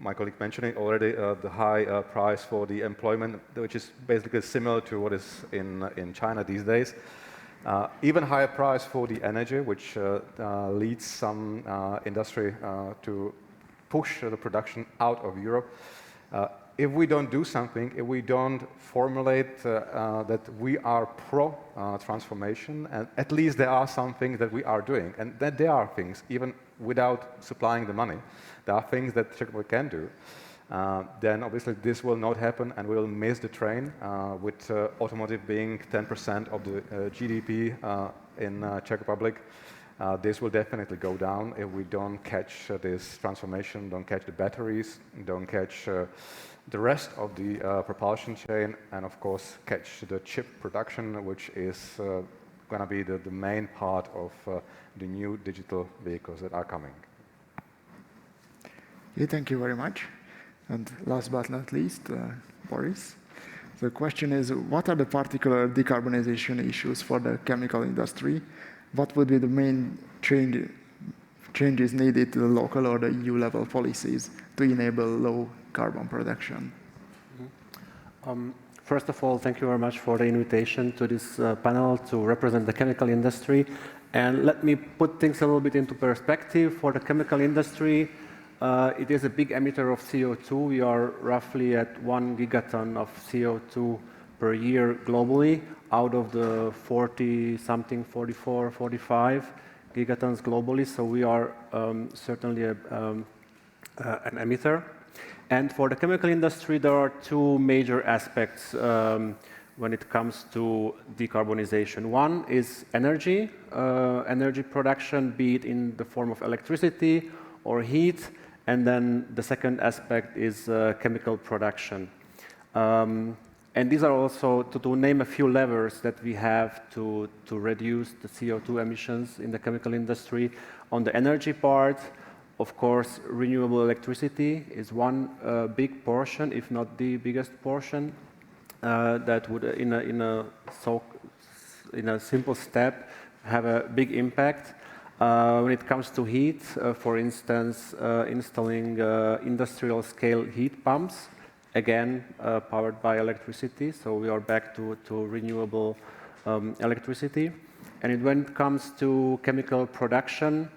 my colleague mentioned it already, the high price for the employment, which is basically similar to what is in China these days. Even higher price for the energy, which leads some industry to push the production out of Europe. If we don't do something, if we don't formulate that we are pro-transformation, and at least there are some things that we are doing, and that there are things, even without supplying the money, there are things that Czech Republic can do, then obviously this will not happen and we'll miss the train, with automotive being 10% of the GDP in Czech Republic. This will definitely go down if we don't catch this transformation, don't catch the batteries, don't catch the rest of the propulsion chain, and of course catch the chip production, which is going to be the main part of the new digital vehicles that are coming. Okay, thank you very much. And last but not least, Boris. The question is, what are the particular decarbonization issues for the chemical industry? What would be the main changes needed to the local or the EU level policies to enable low carbon production? First of all, thank you very much for the invitation to this panel to represent the chemical industry. And let me put things a little bit into perspective. For the chemical industry, it is a big emitter of CO2. We are roughly at 1 gigaton of CO2 per year globally, out of the 40-something, 44, 45 gigatons globally, so we are certainly an emitter. And for the chemical industry, there are two major aspects when it comes to decarbonization. One is energy, energy production, be it in the form of electricity or heat, and then the second aspect is chemical production. And these are also, to name a few levers that we have to reduce the CO2 emissions in the chemical industry. On the energy part, of course, renewable electricity is one big portion, if not the biggest portion, that would, in a simple step, have a big impact. When it comes to heat, for instance, installing industrial scale heat pumps, again, powered by electricity, so we are back to renewable electricity. And when it comes to chemical production,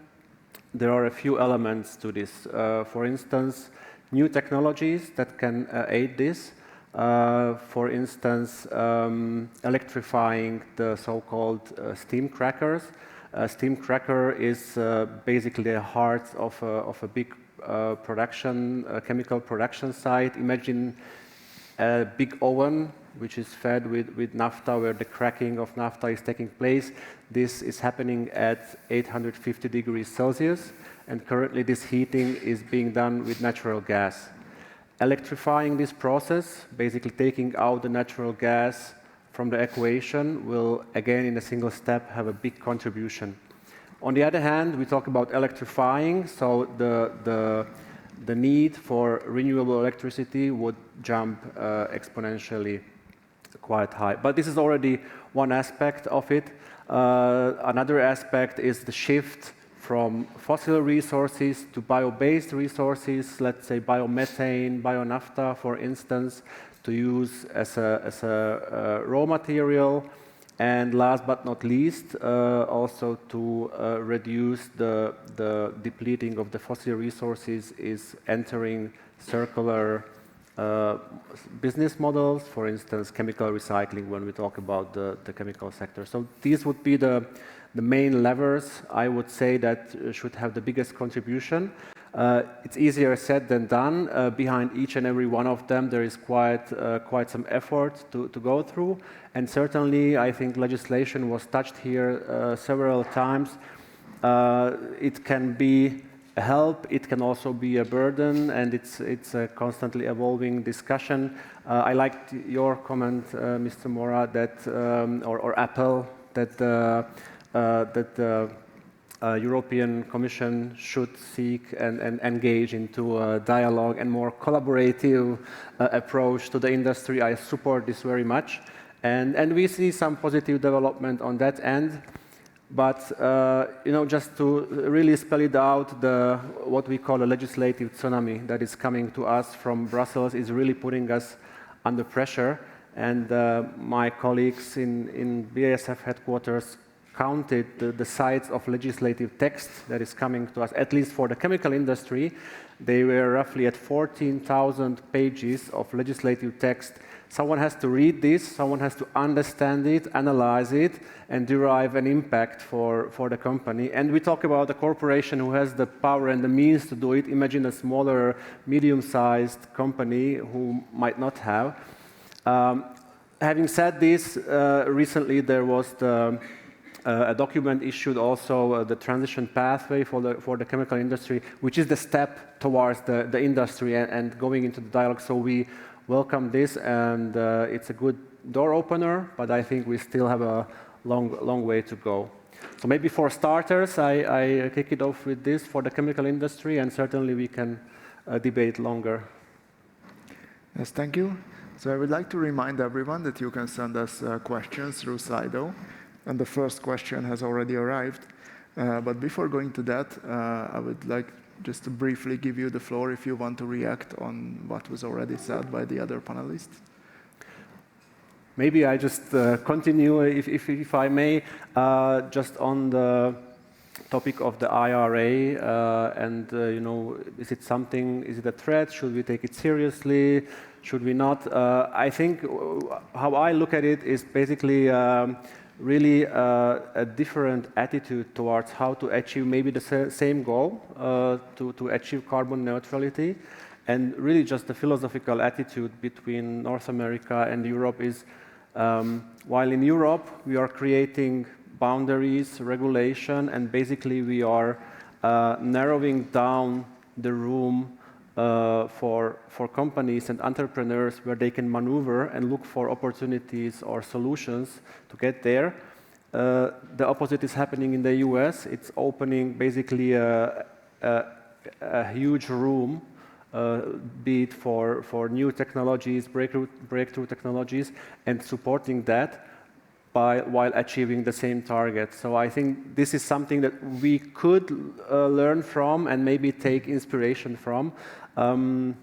there are a few elements to this. For instance, new technologies that can aid this. For instance, electrifying the so-called steam crackers. A steam cracker is basically the heart of a big chemical production site. Imagine a big oven which is fed with naphtha, where the cracking of naphtha is taking place. This is happening at 850 degrees Celsius, and currently this heating is being done with natural gas. Electrifying this process, basically taking out the natural gas from the equation, will again in a single step have a big contribution. On the other hand, we talk about electrifying, so the need for renewable electricity would jump exponentially quite high. But this is already one aspect of it. Another aspect is the shift from fossil resources to bio-based resources, let's say biomethane, bio-naphtha, for instance, to use as a raw material. And last but not least, also to reduce the depleting of the fossil resources is entering circular business models, for instance, chemical recycling, when we talk about the chemical sector. So these would be the main levers, I would say, that should have the biggest contribution. It's easier said than done. Behind each and every one of them, there is quite some effort to go through. And certainly, I think legislation was touched here several times. It can be a help, it can also be a burden, and it's a constantly evolving discussion. I liked your comment, Mr. Mora, that or Apple, that the European Commission should seek and engage into a dialogue and more collaborative approach to the industry. I support this very much, and we see some positive development on that end. But just to really spell it out, what we call a legislative tsunami that is coming to us from Brussels is really putting us under pressure. And my colleagues in BASF headquarters counted the size of legislative text that is coming to us, at least for the chemical industry. They were roughly at 14,000 pages of legislative text. Someone has to read this, someone has to understand it, analyze it, and derive an impact for the company. And we talk about a corporation who has the power and the means to do it. Imagine a smaller, medium-sized company who might not have. Having said this, recently there was a document issued also, the transition pathway for the chemical industry, which is the step towards the industry and going into the dialogue. So we welcome this, and it's a good door opener, but I think we still have a long way to go. So maybe for starters, I kick it off with this for the chemical industry, and certainly we can debate longer. Yes, thank you. So I would like to remind everyone that you can send us questions through Slido, and the first question has already arrived. But before going to that, I would like just to briefly give you the floor if you want to react on what was already said by the other panelists. Maybe I just continue, if I may, just on the topic of the IRA, and is it something, is it a threat? Should we take it seriously? Should we not? I think how I look at it is basically really a different attitude towards how to achieve maybe the same goal, to achieve carbon neutrality. And really just the philosophical attitude between North America and Europe is, while in Europe we are creating boundaries, regulation, and basically we are narrowing down the room for companies and entrepreneurs where they can maneuver and look for opportunities or solutions to get there. The opposite is happening in the US. It's opening basically a huge room, be it for new technologies, breakthrough technologies, and supporting that while achieving the same target. So I think this is something that we could learn from and maybe take inspiration from. And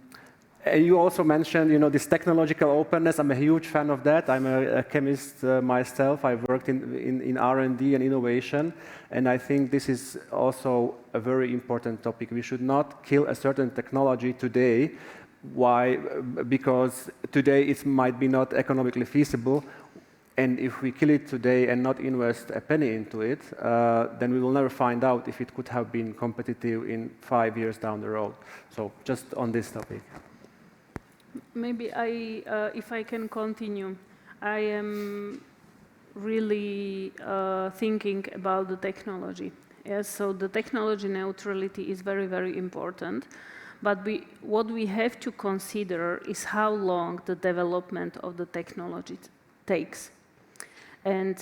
you also mentioned, this technological openness. I'm a huge fan of that. I'm a chemist myself. I've worked in R&D and innovation, and I think this is also a very important topic. We should not kill a certain technology today. Why? Because today it might be not economically feasible. And if we kill it today and not invest a penny into it, then we will never find out if it could have been competitive in 5 years down the road. So just on this topic. Maybe if I can continue, I am really thinking about the technology. Yes, so the technology neutrality is very, very important. But what we have to consider is how long the development of the technology takes. And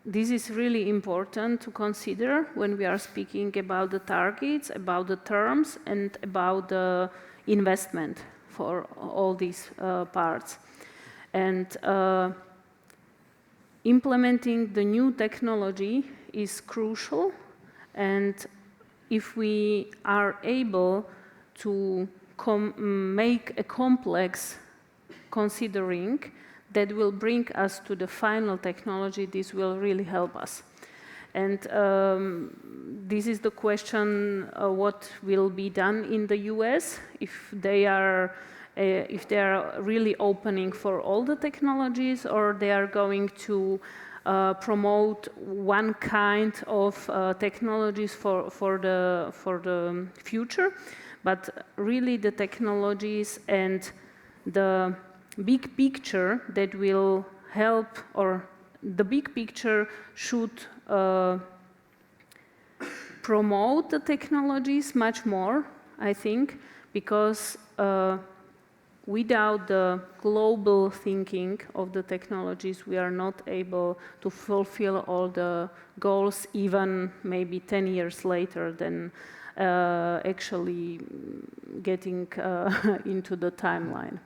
this is really important to consider when we are speaking about the targets, about the terms, and about the investment for all these parts. And implementing the new technology is crucial. And if we are able to make a complex considering that will bring us to the final technology, this will really help us. And this is the question, what will be done in the US if they are really opening for all the technologies, or they are going to promote one kind of technologies for the future. But really the technologies and the big picture that will help, or the big picture should promote the technologies much more, I think, because without the global thinking of the technologies, we are not able to fulfill all the goals, even maybe 10 years later than actually getting into the timeline.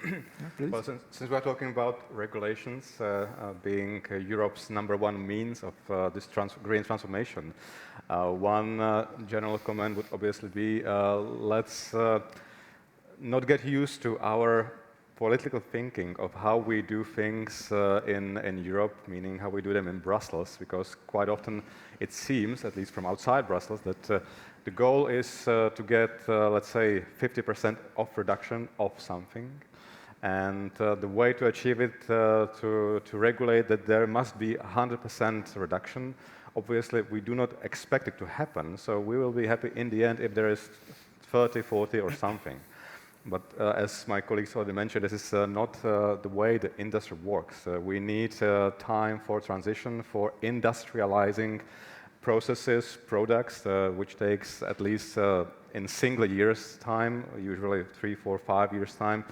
Yeah, well, since we're talking about regulations being Europe's #1 means of this green transformation, one general comment would obviously be let's not get used to our political thinking of how we do things in Europe, meaning how we do them in Brussels, because quite often it seems, at least from outside Brussels, that the goal is to get, let's say, 50% off reduction of something. And the way to achieve it, to regulate that there must be 100% reduction, obviously we do not expect it to happen. So we will be happy in the end if there is 30, 40 or something. But as my colleagues already mentioned, this is not the way the industry works. We need time for transition, for industrializing processes, products, which takes at least in single years' time, usually 3, 4, 5 years' time.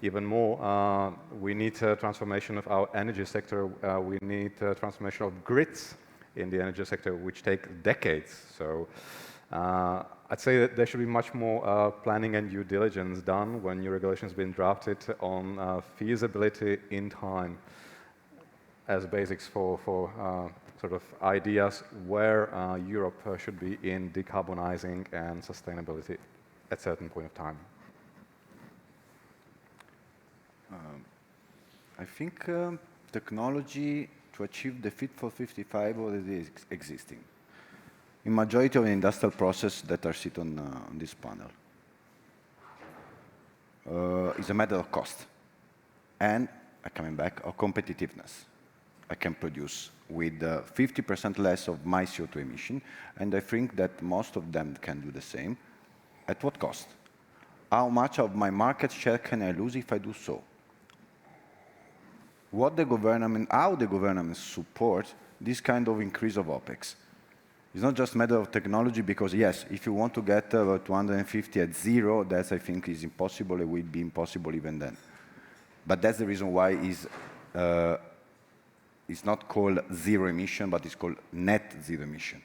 Even more, we need transformation of our energy sector. We need transformation of grids in the energy sector, which take decades. So I'd say that there should be much more planning and due diligence done when new regulations have been drafted on feasibility in time as basics for sort of ideas where Europe should be in decarbonizing and sustainability at a certain point of time. I think technology to achieve the Fit for 55 already is existing in majority of the industrial process that are sit on this panel. It's a matter of cost and coming back, or competitiveness. I can produce with 50% less of my CO2 emission, and I think that most of them can do the same. At what cost? How much of my market share can I lose if I do so? What the government, how the government support this kind of increase of OPEX? It's not just a matter of technology, because yes, if you want to get 250 at zero, that I think is impossible. It will be impossible even then. But that's the reason why it's not called zero emission, but it's called net zero emission.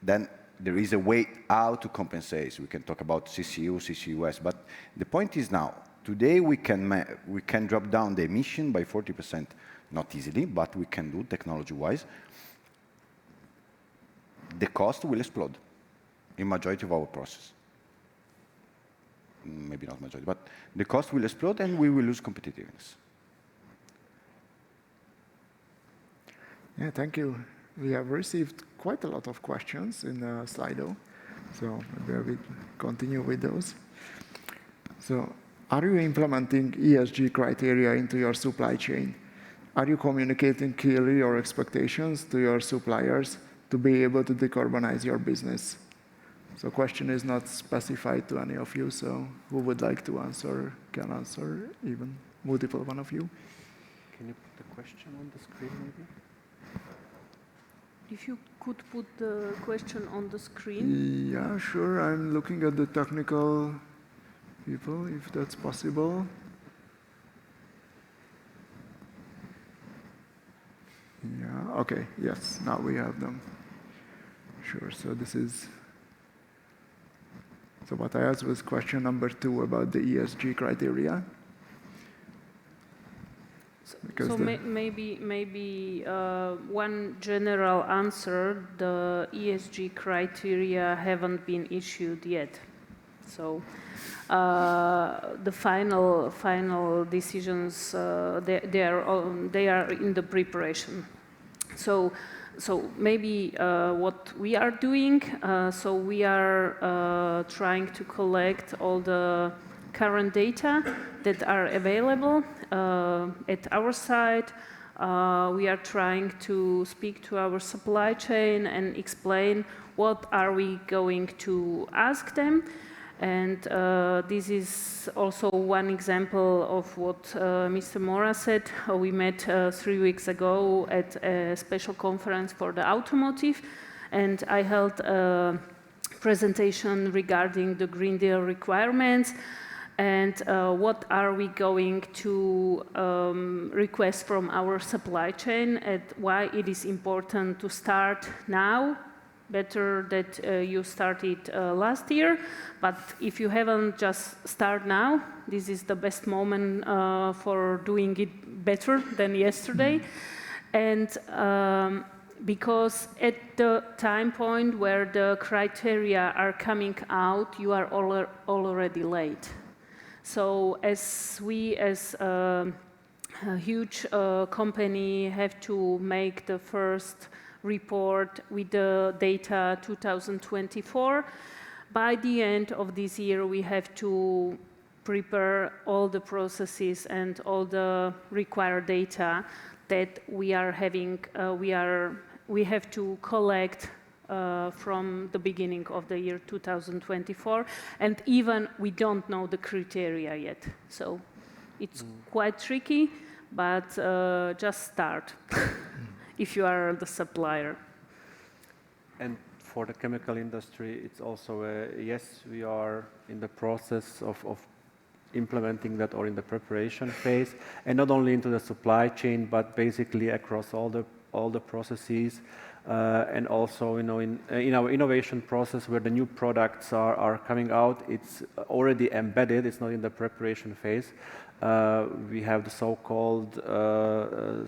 Then there is a way how to compensate. We can talk about CCU, CCUS, but the point is now, today we can drop down the emission by 40%, not easily, but we can do technology-wise. The cost will explode in majority of our process. Maybe not majority, but the cost will explode and we will lose competitiveness. Yeah, thank you. We have received quite a lot of questions in Slido, so maybe I will continue with those. So, are you implementing ESG criteria into your supply chain? Are you communicating clearly your expectations to your suppliers to be able to decarbonize your business? So, question is not specified to any of you, so who would like to answer, can answer, even multiple one of you. Can you put the question on the screen, maybe? If you could put the question on the screen. Yeah, sure. I'm looking at the technical people, if that's possible. Yeah, okay, yes, now we have them. Sure, so this is... So what I asked was question number 2 about the ESG criteria. So maybe one general answer, the ESG criteria haven't been issued yet. So the final decisions, they are in the preparation. So maybe what we are doing, so we are trying to collect all the current data that are available at our side. We are trying to speak to our supply chain and explain what are we going to ask them. And this is also one example of what Mr. Mora said. We met 3 weeks ago at a special conference for the automotive, and I held a presentation regarding the Green Deal requirements and what are we going to request from our supply chain and why it is important to start now. Better that you started last year, but if you haven't, just start now. This is the best moment for doing it better than yesterday. And because at the time point where the criteria are coming out, you are already late. So as we, as a huge company, have to make the first report with the data 2024. By the end of this year, we have to prepare all the processes and all the required data that we are having. We have to collect from the beginning of the year 2024, and even we don't know the criteria yet. So it's quite tricky, but just start. If you are the supplier. And for the chemical industry, it's also yes, we are in the process of implementing that or in the preparation phase, and not only into the supply chain, but basically across all the processes, and also in our innovation process where the new products are coming out, it's already embedded. It's not in the preparation phase. We have the so-called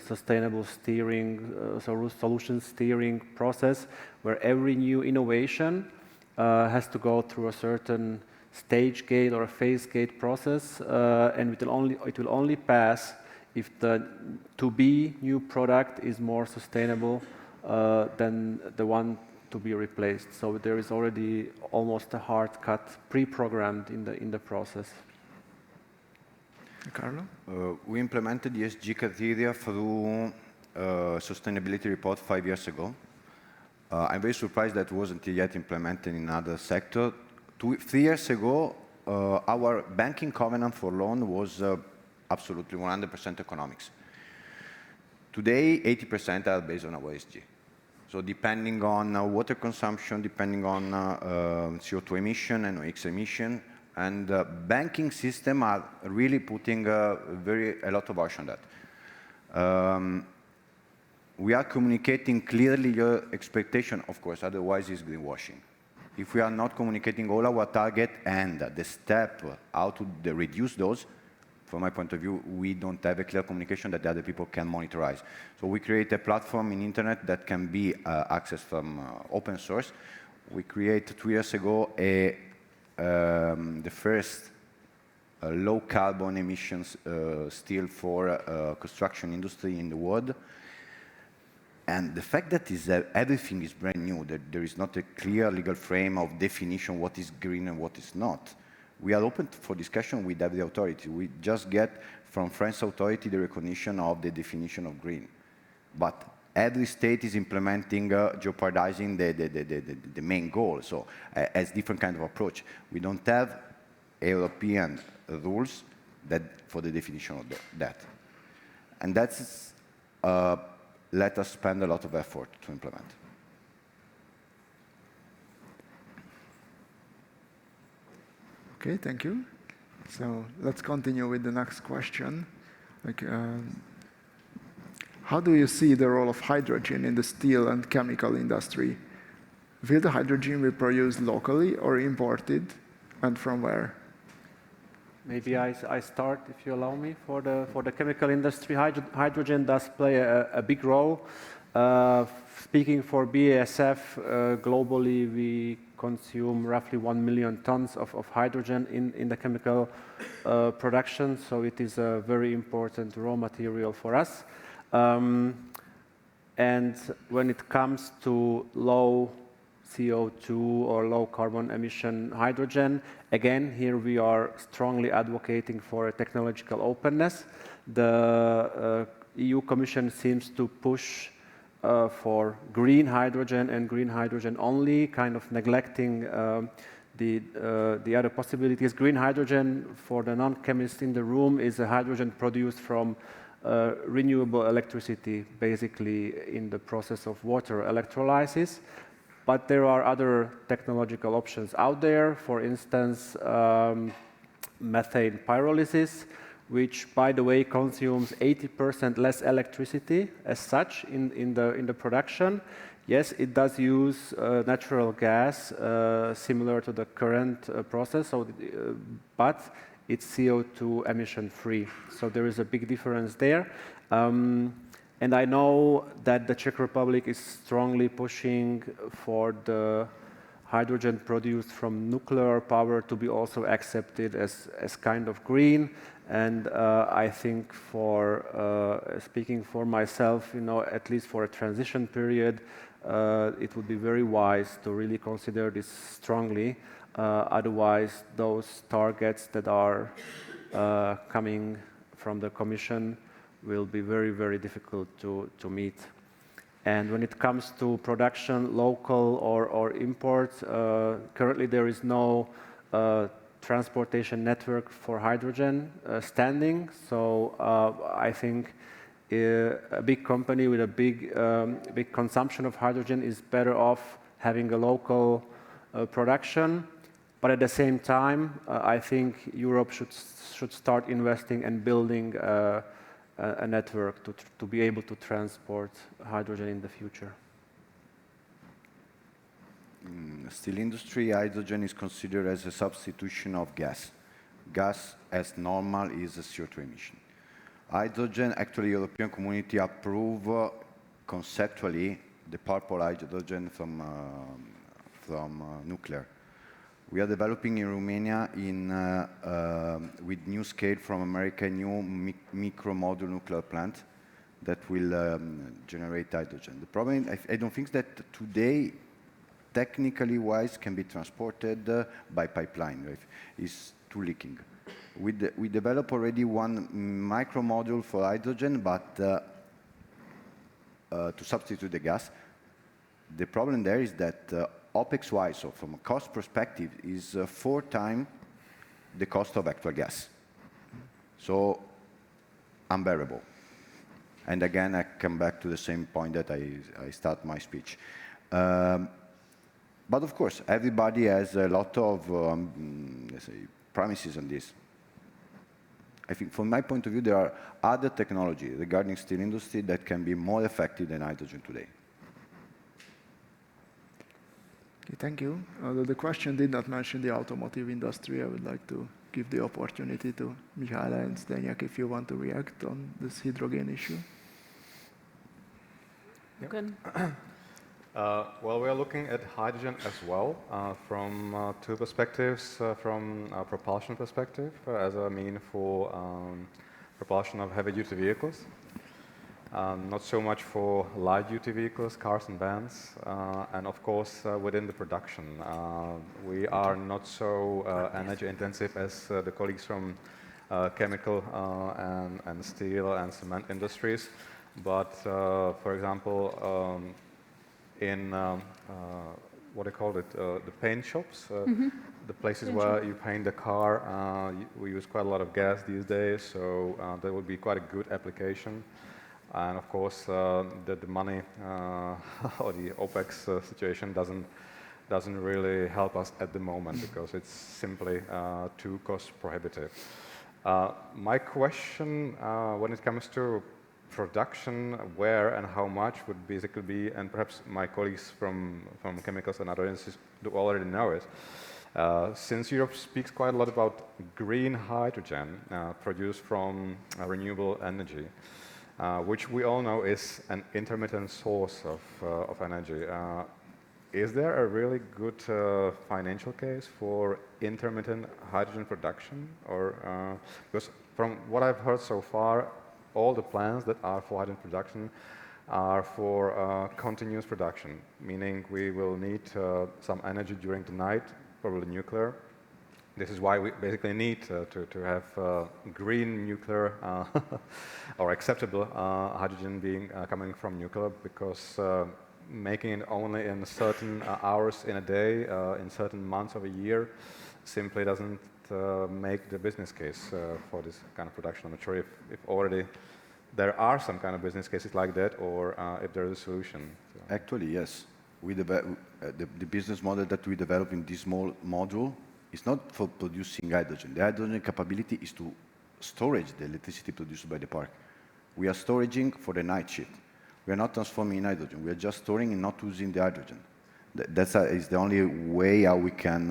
sustainable steering, solution steering process, where every new innovation has to go through a certain stage gate or a phase gate process, and it will only pass if the to-be new product is more sustainable than the one to be replaced. So there is already almost a hard cut pre-programmed in the process. Carlo? We implemented ESG criteria through sustainability report 5 years ago. I'm very surprised that wasn't yet implemented in other sector. 3 years ago, our banking covenant for loan was absolutely 100% economics. Today, 80% are based on our ESG. So depending on water consumption, depending on CO2 emission and NOx emission, and banking system are really putting a lot of action on that. We are communicating clearly your expectation, of course, otherwise it's greenwashing. If we are not communicating all our target and the step how to reduce those, from my point of view, we don't have a clear communication that the other people can monitorize. So we create a platform in internet that can be accessed from open source. We created 2 years ago the first low carbon emissions steel for construction industry in the world. And the fact that everything is brand new, that there is not a clear legal frame of definition what is green and what is not. We are open for discussion with every authority. We just get from French authority the recognition of the definition of green. But every state is implementing, jeopardizing the main goal. So as different kind of approach. We don't have European rules for the definition of that. And that's let us spend a lot of effort to implement. Okay, thank you. So let's continue with the next question. How do you see the role of hydrogen in the steel and chemical industry? Will the hydrogen be produced locally or imported, and from where? Maybe I start, if you allow me, for the chemical industry. Hydrogen does play a big role. Speaking for BASF, globally we consume roughly 1 million tons of hydrogen in the chemical production, so it is a very important raw material for us. And when it comes to low CO2 or low carbon emission hydrogen, again, here we are strongly advocating for a technological openness. The EU Commission seems to push for green hydrogen and green hydrogen only, kind of neglecting the other possibilities. Green hydrogen, for the non-chemist in the room, is a hydrogen produced from renewable electricity, basically in the process of water electrolysis. But there are other technological options out there, for instance, methane pyrolysis, which, by the way, consumes 80% less electricity as such in the production. Yes, it does use natural gas, similar to the current process, but it's CO2 emission-free. So there is a big difference there. And I know that the Czech Republic is strongly pushing for the hydrogen produced from nuclear power to be also accepted as kind of green. And I think, for speaking for myself, at least for a transition period, it would be very wise to really consider this strongly. Otherwise, those targets that are coming from the Commission will be very, very difficult to meet. And when it comes to production, local or import, currently there is no transportation network for hydrogen standing. So I think a big company with a big consumption of hydrogen is better off having a local production. But at the same time, I think Europe should start investing and building a network to be able to transport hydrogen in the future. In the steel industry, hydrogen is considered as a substitution of gas. Gas, as normal, is a CO2 emission. Hydrogen, actually, European Community approve conceptually the purple hydrogen from nuclear. We are developing in Romania with new scale from America, new micro-module nuclear plant that will generate hydrogen. The problem, I don't think that today, technically wise, can be transported by pipeline. Right? It's too leaking. We developed already one micro module for hydrogen, but to substitute the gas. The problem there is that OPEX-wise, so from a cost perspective, is 4 times the cost of actual gas. So unbearable. And again, I come back to the same point that I start my speech. But of course, everybody has a lot of, let's say, promises on this. I think from my point of view, there are other technologies regarding steel industry that can be more effective than hydrogen today. Okay, thank you. Although the question did not mention the automotive industry, I would like to give the opportunity to Michaela and Zdeněk if you want to react on this hydrogen issue. You can. Well, we are looking at hydrogen as well from 2 perspectives. From a propulsion perspective, as a mean for propulsion of heavy-duty vehicles. Not so much for light-duty vehicles, cars and vans, and of course within the production. We are not so energy-intensive as the colleagues from chemical and steel and cement industries, but for example, in what I call it, the paint shops, the places where you paint the car, we use quite a lot of gas these days, so that would be quite a good application. And of course, the money or the OPEX situation doesn't really help us at the moment because it's simply too cost prohibitive. My question, when it comes to production, where and how much would basically be, and perhaps my colleagues from chemicals and other industries do already know it. Since Europe speaks quite a lot about green hydrogen produced from renewable energy, which we all know is an intermittent source of energy. Is there a really good financial case for intermittent hydrogen production? Or because from what I've heard so far, all the plans that are for hydrogen production are for continuous production, meaning we will need some energy during the night, probably nuclear. This is why we basically need to have green nuclear or acceptable hydrogen being coming from nuclear, because making it only in certain hours in a day, in certain months of a year, simply doesn't make the business case for this kind of production. I'm not sure if already there are some kind of business cases like that, or if there is a solution. So. Actually, yes. The business model that we develop in this small module is not for producing hydrogen. The hydrogen capability is to storage the electricity produced by the park. We are storing for the night shift. We are not transforming in hydrogen. We are just storing and not using the hydrogen. That is the only way how we can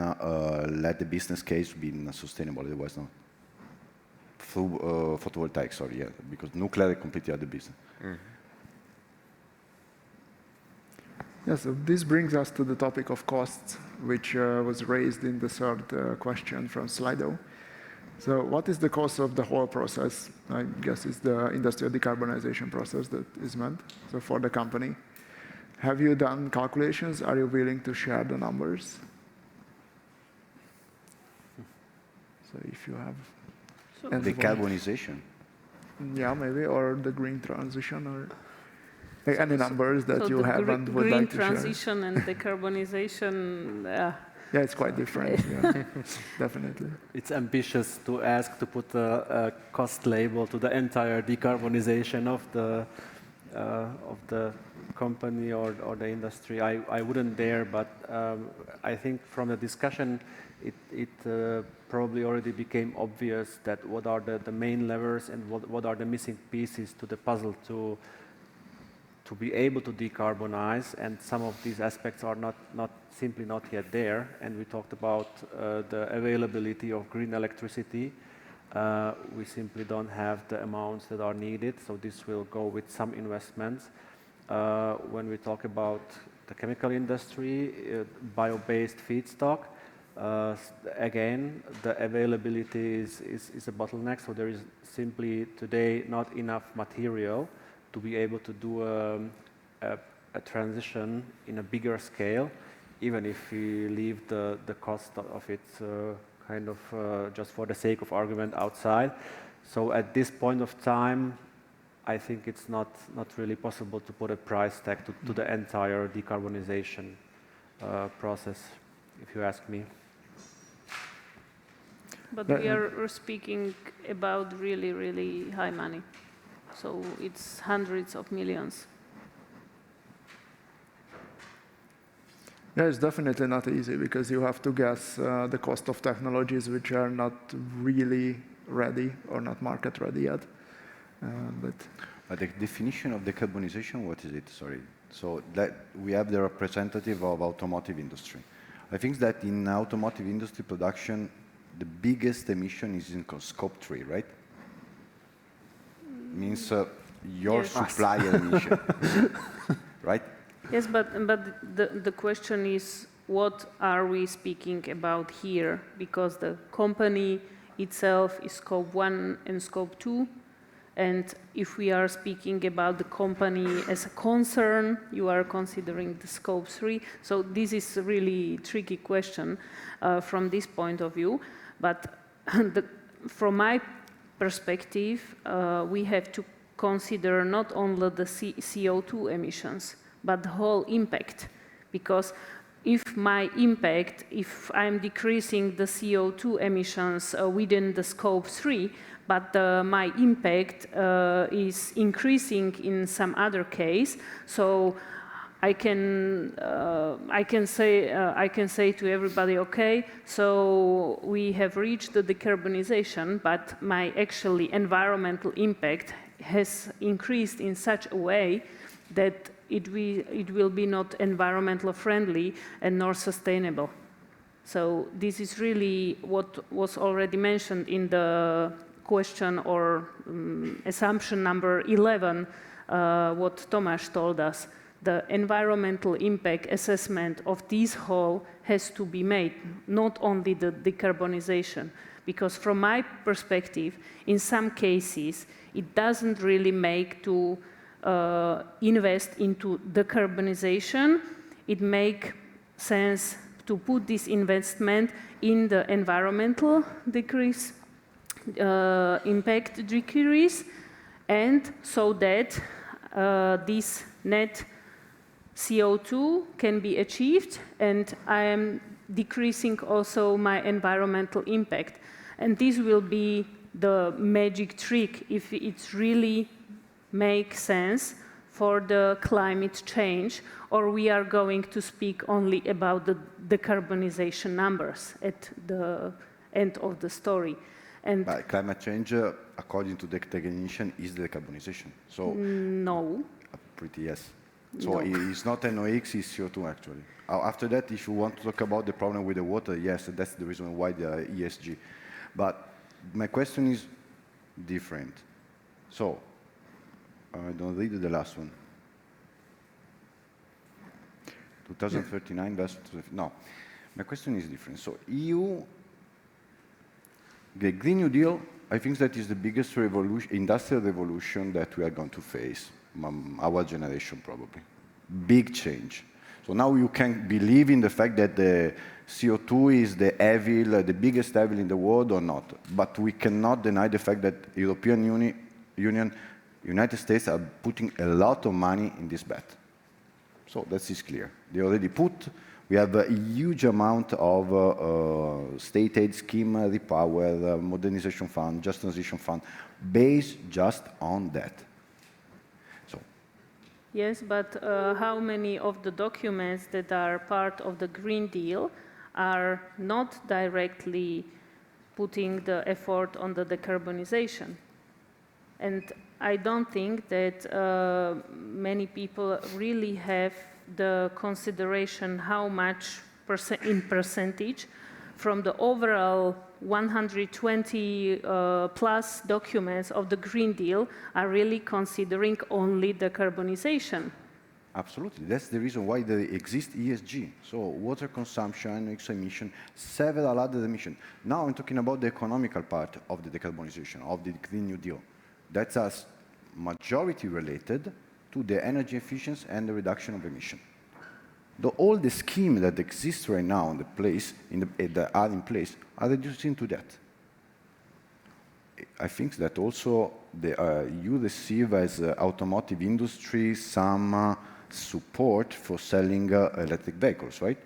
let the business case be sustainable. Otherwise, not. Through photovoltaic, sorry, yeah, because nuclear is completely other business. Yeah, so this brings us to the topic of costs, which was raised in the third question from Slido. So what is the cost of the whole process? I guess it's the industrial decarbonization process that is meant, so for the company. Have you done calculations? Are you willing to share the numbers? So if you have... Decarbonisation. Yeah, maybe, or the green transition, or... Any numbers that you have and would like to share? Green transition and decarbonization, yeah, it's quite different, yeah, definitely. It's ambitious to ask to put a cost label to the entire decarbonization of the company or the industry. I wouldn't dare, but I think from the discussion, it probably already became obvious that what are the main levers and what are the missing pieces to the puzzle to be able to decarbonize, and some of these aspects are simply not yet there. And we talked about the availability of green electricity. We simply don't have the amounts that are needed, so this will go with some investments. When we talk about the chemical industry, bio-based feedstock, again, the availability is a bottleneck, so there is simply today not enough material to be able to do a transition in a bigger scale. even if we leave the cost of it kind of just for the sake of argument outside. So at this point of time, I think it's not really possible to put a price tag to the entire decarbonization process, if you ask me. But we are speaking about really, really high money. So it's hundreds of millions. Yeah, it's definitely not easy because you have to guess the cost of technologies which are not really ready or not market ready yet. But the definition of decarbonization, what is it? Sorry. So that we have the representative of automotive industry. I think that in automotive industry production, the biggest emission is in scope 3, right? Means your Yes. supplier emission, right? Yes, but the question is, what are we speaking about here? Because the company itself is scope 1 and scope 2. And if we are speaking about the company as a concern, you are considering the scope 3. So this is a really tricky question from this point of view. But from my perspective, we have to consider not only the CO2 emissions, but the whole impact. Because if my impact, if I'm decreasing the CO2 emissions within the scope 3, but my impact is increasing in some other case, so I can say to everybody, okay, so we have reached the decarbonization, but my actually environmental impact has increased in such a way that it will be not environmental friendly and nor sustainable. So this is really what was already mentioned in the question or assumption number 11, what Tomáš told us. The environmental impact assessment of this whole has to be made, not only the decarbonization. Because from my perspective, in some cases, it doesn't really make to invest into decarbonization. It makes sense to put this investment in the environmental decrease, impact decrease, and so that this net CO2 can be achieved, and I am decreasing also my environmental impact. And this will be the magic trick if it really makes sense for the climate change, or we are going to speak only about the decarbonization numbers at the end of the story. And but climate change, according to the definition, is decarbonization. So no. Pretty yes. So No. it's not NOx, it's CO2 actually. After that, if you want to talk about the problem with the water, yes, that's the reason why the ESG. But my question is different. So, I don't read the last one. 2039 versus, no. My question is different. So EU, the Green New Deal, I think that is the biggest revolution, industrial revolution that we are going to face, our generation probably. Big change. So now you can believe in the fact that the CO2 is the evil, the biggest evil in the world or not. But we cannot deny the fact that European Union, United States are putting a lot of money in this bet. So that is clear. They already put, we have a huge amount of state aid scheme, repower, modernization fund, just transition fund, based just on that. Yes, but how many of the documents that are part of the Green Deal are not directly putting the effort on the decarbonization? And I don't think that many people really have the consideration how much in percentage from the overall 120 plus documents of the Green Deal are really considering only decarbonization. Absolutely. That's the reason why there exists ESG. So water consumption, NOx emission, several other emissions. Now I'm talking about the economical part of the decarbonization, of the Green New Deal. That's a majority related to the energy efficiency and the reduction of emission. All the schemes that exist right now in the place, that are in place, are reducing to that. I think that also you receive as automotive industry some support for selling electric vehicles, right?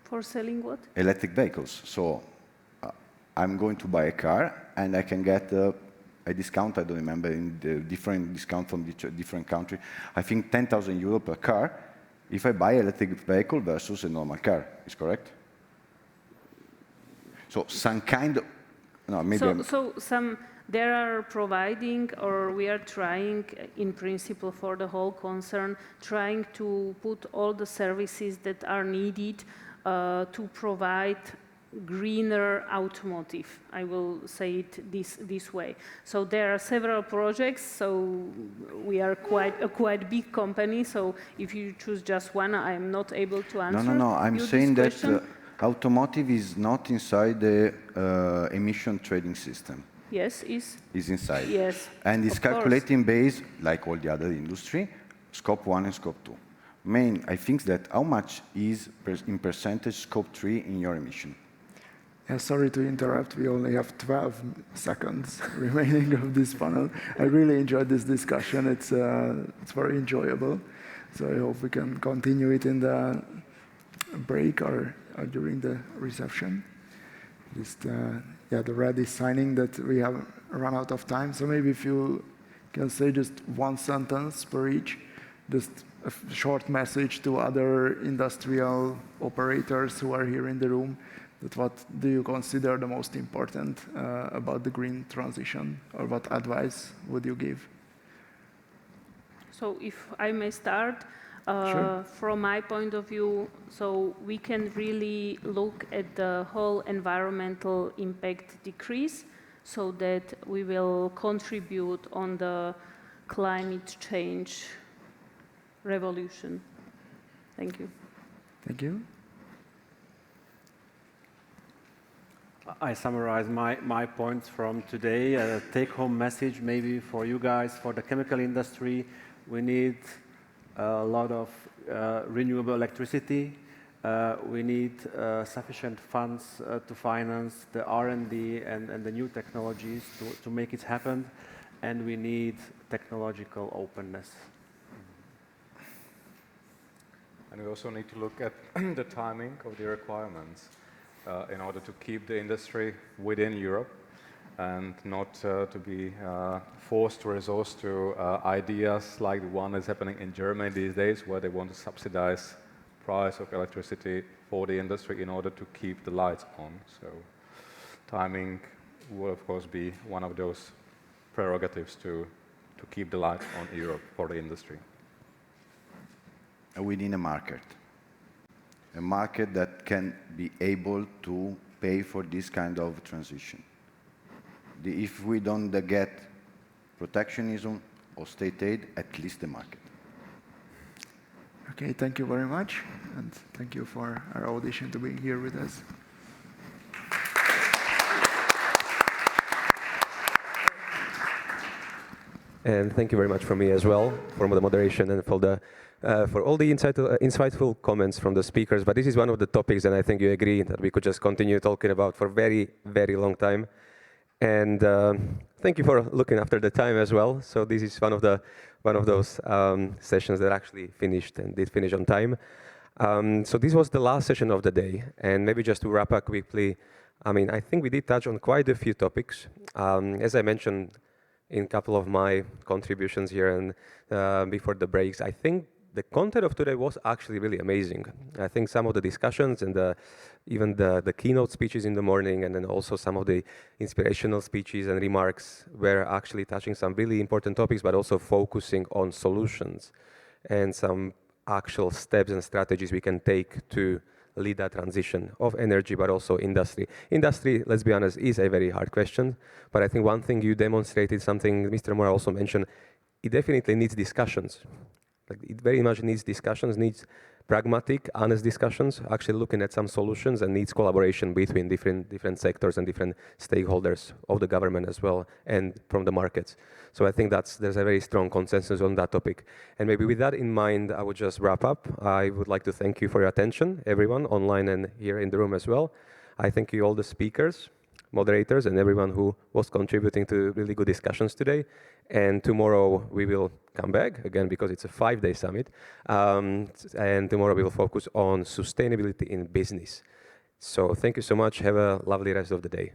For selling what? Electric vehicles. So I'm going to buy a car and I can get a discount, I don't remember, in the different discount from different country. I think 10,000 euro per car if I buy an electric vehicle versus a normal car, is correct? So some kind of, no, maybe they are providing, or we are trying, in principle, for the whole concern, trying to put all the services that are needed to provide greener automotive. I will say it this way. So there are several projects. So we are a quite big company. So if you choose just one, I am not able to answer. No. I'm saying that automotive is not inside the emission trading system. Yes, is inside. Yes, and it's calculating based, like all the other industry, scope 1 and scope 2. I think that how much is in percentage scope 3 in your emission? Yeah, sorry to interrupt. We only have 12 seconds remaining of this panel. I really enjoyed this discussion. It's very enjoyable. So I hope we can continue it in the break or during the reception. Just, the red is signing that we have run out of time. So maybe if you can say just one sentence per each, just a short message to other industrial operators who are here in the room, that what do you consider the most important about the green transition, or what advice would you give? So if I may start, sure. From my point of view, so we can really look at the whole environmental impact decrease so that we will contribute on the climate change revolution. Thank you. Thank you. I summarize my points from today. A take-home message maybe for you guys, for the chemical industry. We need a lot of renewable electricity. We need sufficient funds to finance the R&D and the new technologies to make it happen. And we need technological openness. And we also need to look at the timing of the requirements in order to keep the industry within Europe and not to be forced to resort to ideas like the one that's happening in Germany these days, where they want to subsidize price of electricity for the industry in order to keep the lights on. So timing will, of course, be one of those prerogatives to keep the lights on Europe for the industry. We need a market that can be able to pay for this kind of transition. If we don't get protectionism or state aid, at least the market. Okay, thank you very much, and thank you for our audition to be here with us. And thank you very much from me as well for the moderation and for all the insightful comments from the speakers. But this is one of the topics, and I think you agree that we could just continue talking about for a very, very long time. And thank you for looking after the time as well. So this is one of those sessions that actually finished and did finish on time. So this was the last session of the day. And maybe just to wrap up quickly, I think we did touch on quite a few topics. As I mentioned in a couple of my contributions here and before the breaks, I think the content of today was actually really amazing. I think some of the discussions and even the keynote speeches in the morning, and then also some of the inspirational speeches and remarks were actually touching some really important topics, but also focusing on solutions and some actual steps and strategies we can take to lead that transition of energy, but also industry. Industry, let's be honest, is a very hard question, but I think one thing you demonstrated, something Mr. Mora also mentioned, it definitely needs discussions. Like, it very much needs discussions, needs pragmatic, honest discussions, actually looking at some solutions, and needs collaboration between different sectors and different stakeholders of the government as well, and from the markets. So I think there's a very strong consensus on that topic. And maybe with that in mind, I would just wrap up. I would like to thank you for your attention, everyone, online and here in the room as well. I thank you all the speakers, moderators, and everyone who was contributing to really good discussions today. And tomorrow we will come back again because it's a 5-day summit. And tomorrow we will focus on sustainability in business. So thank you so much. Have a lovely rest of the day.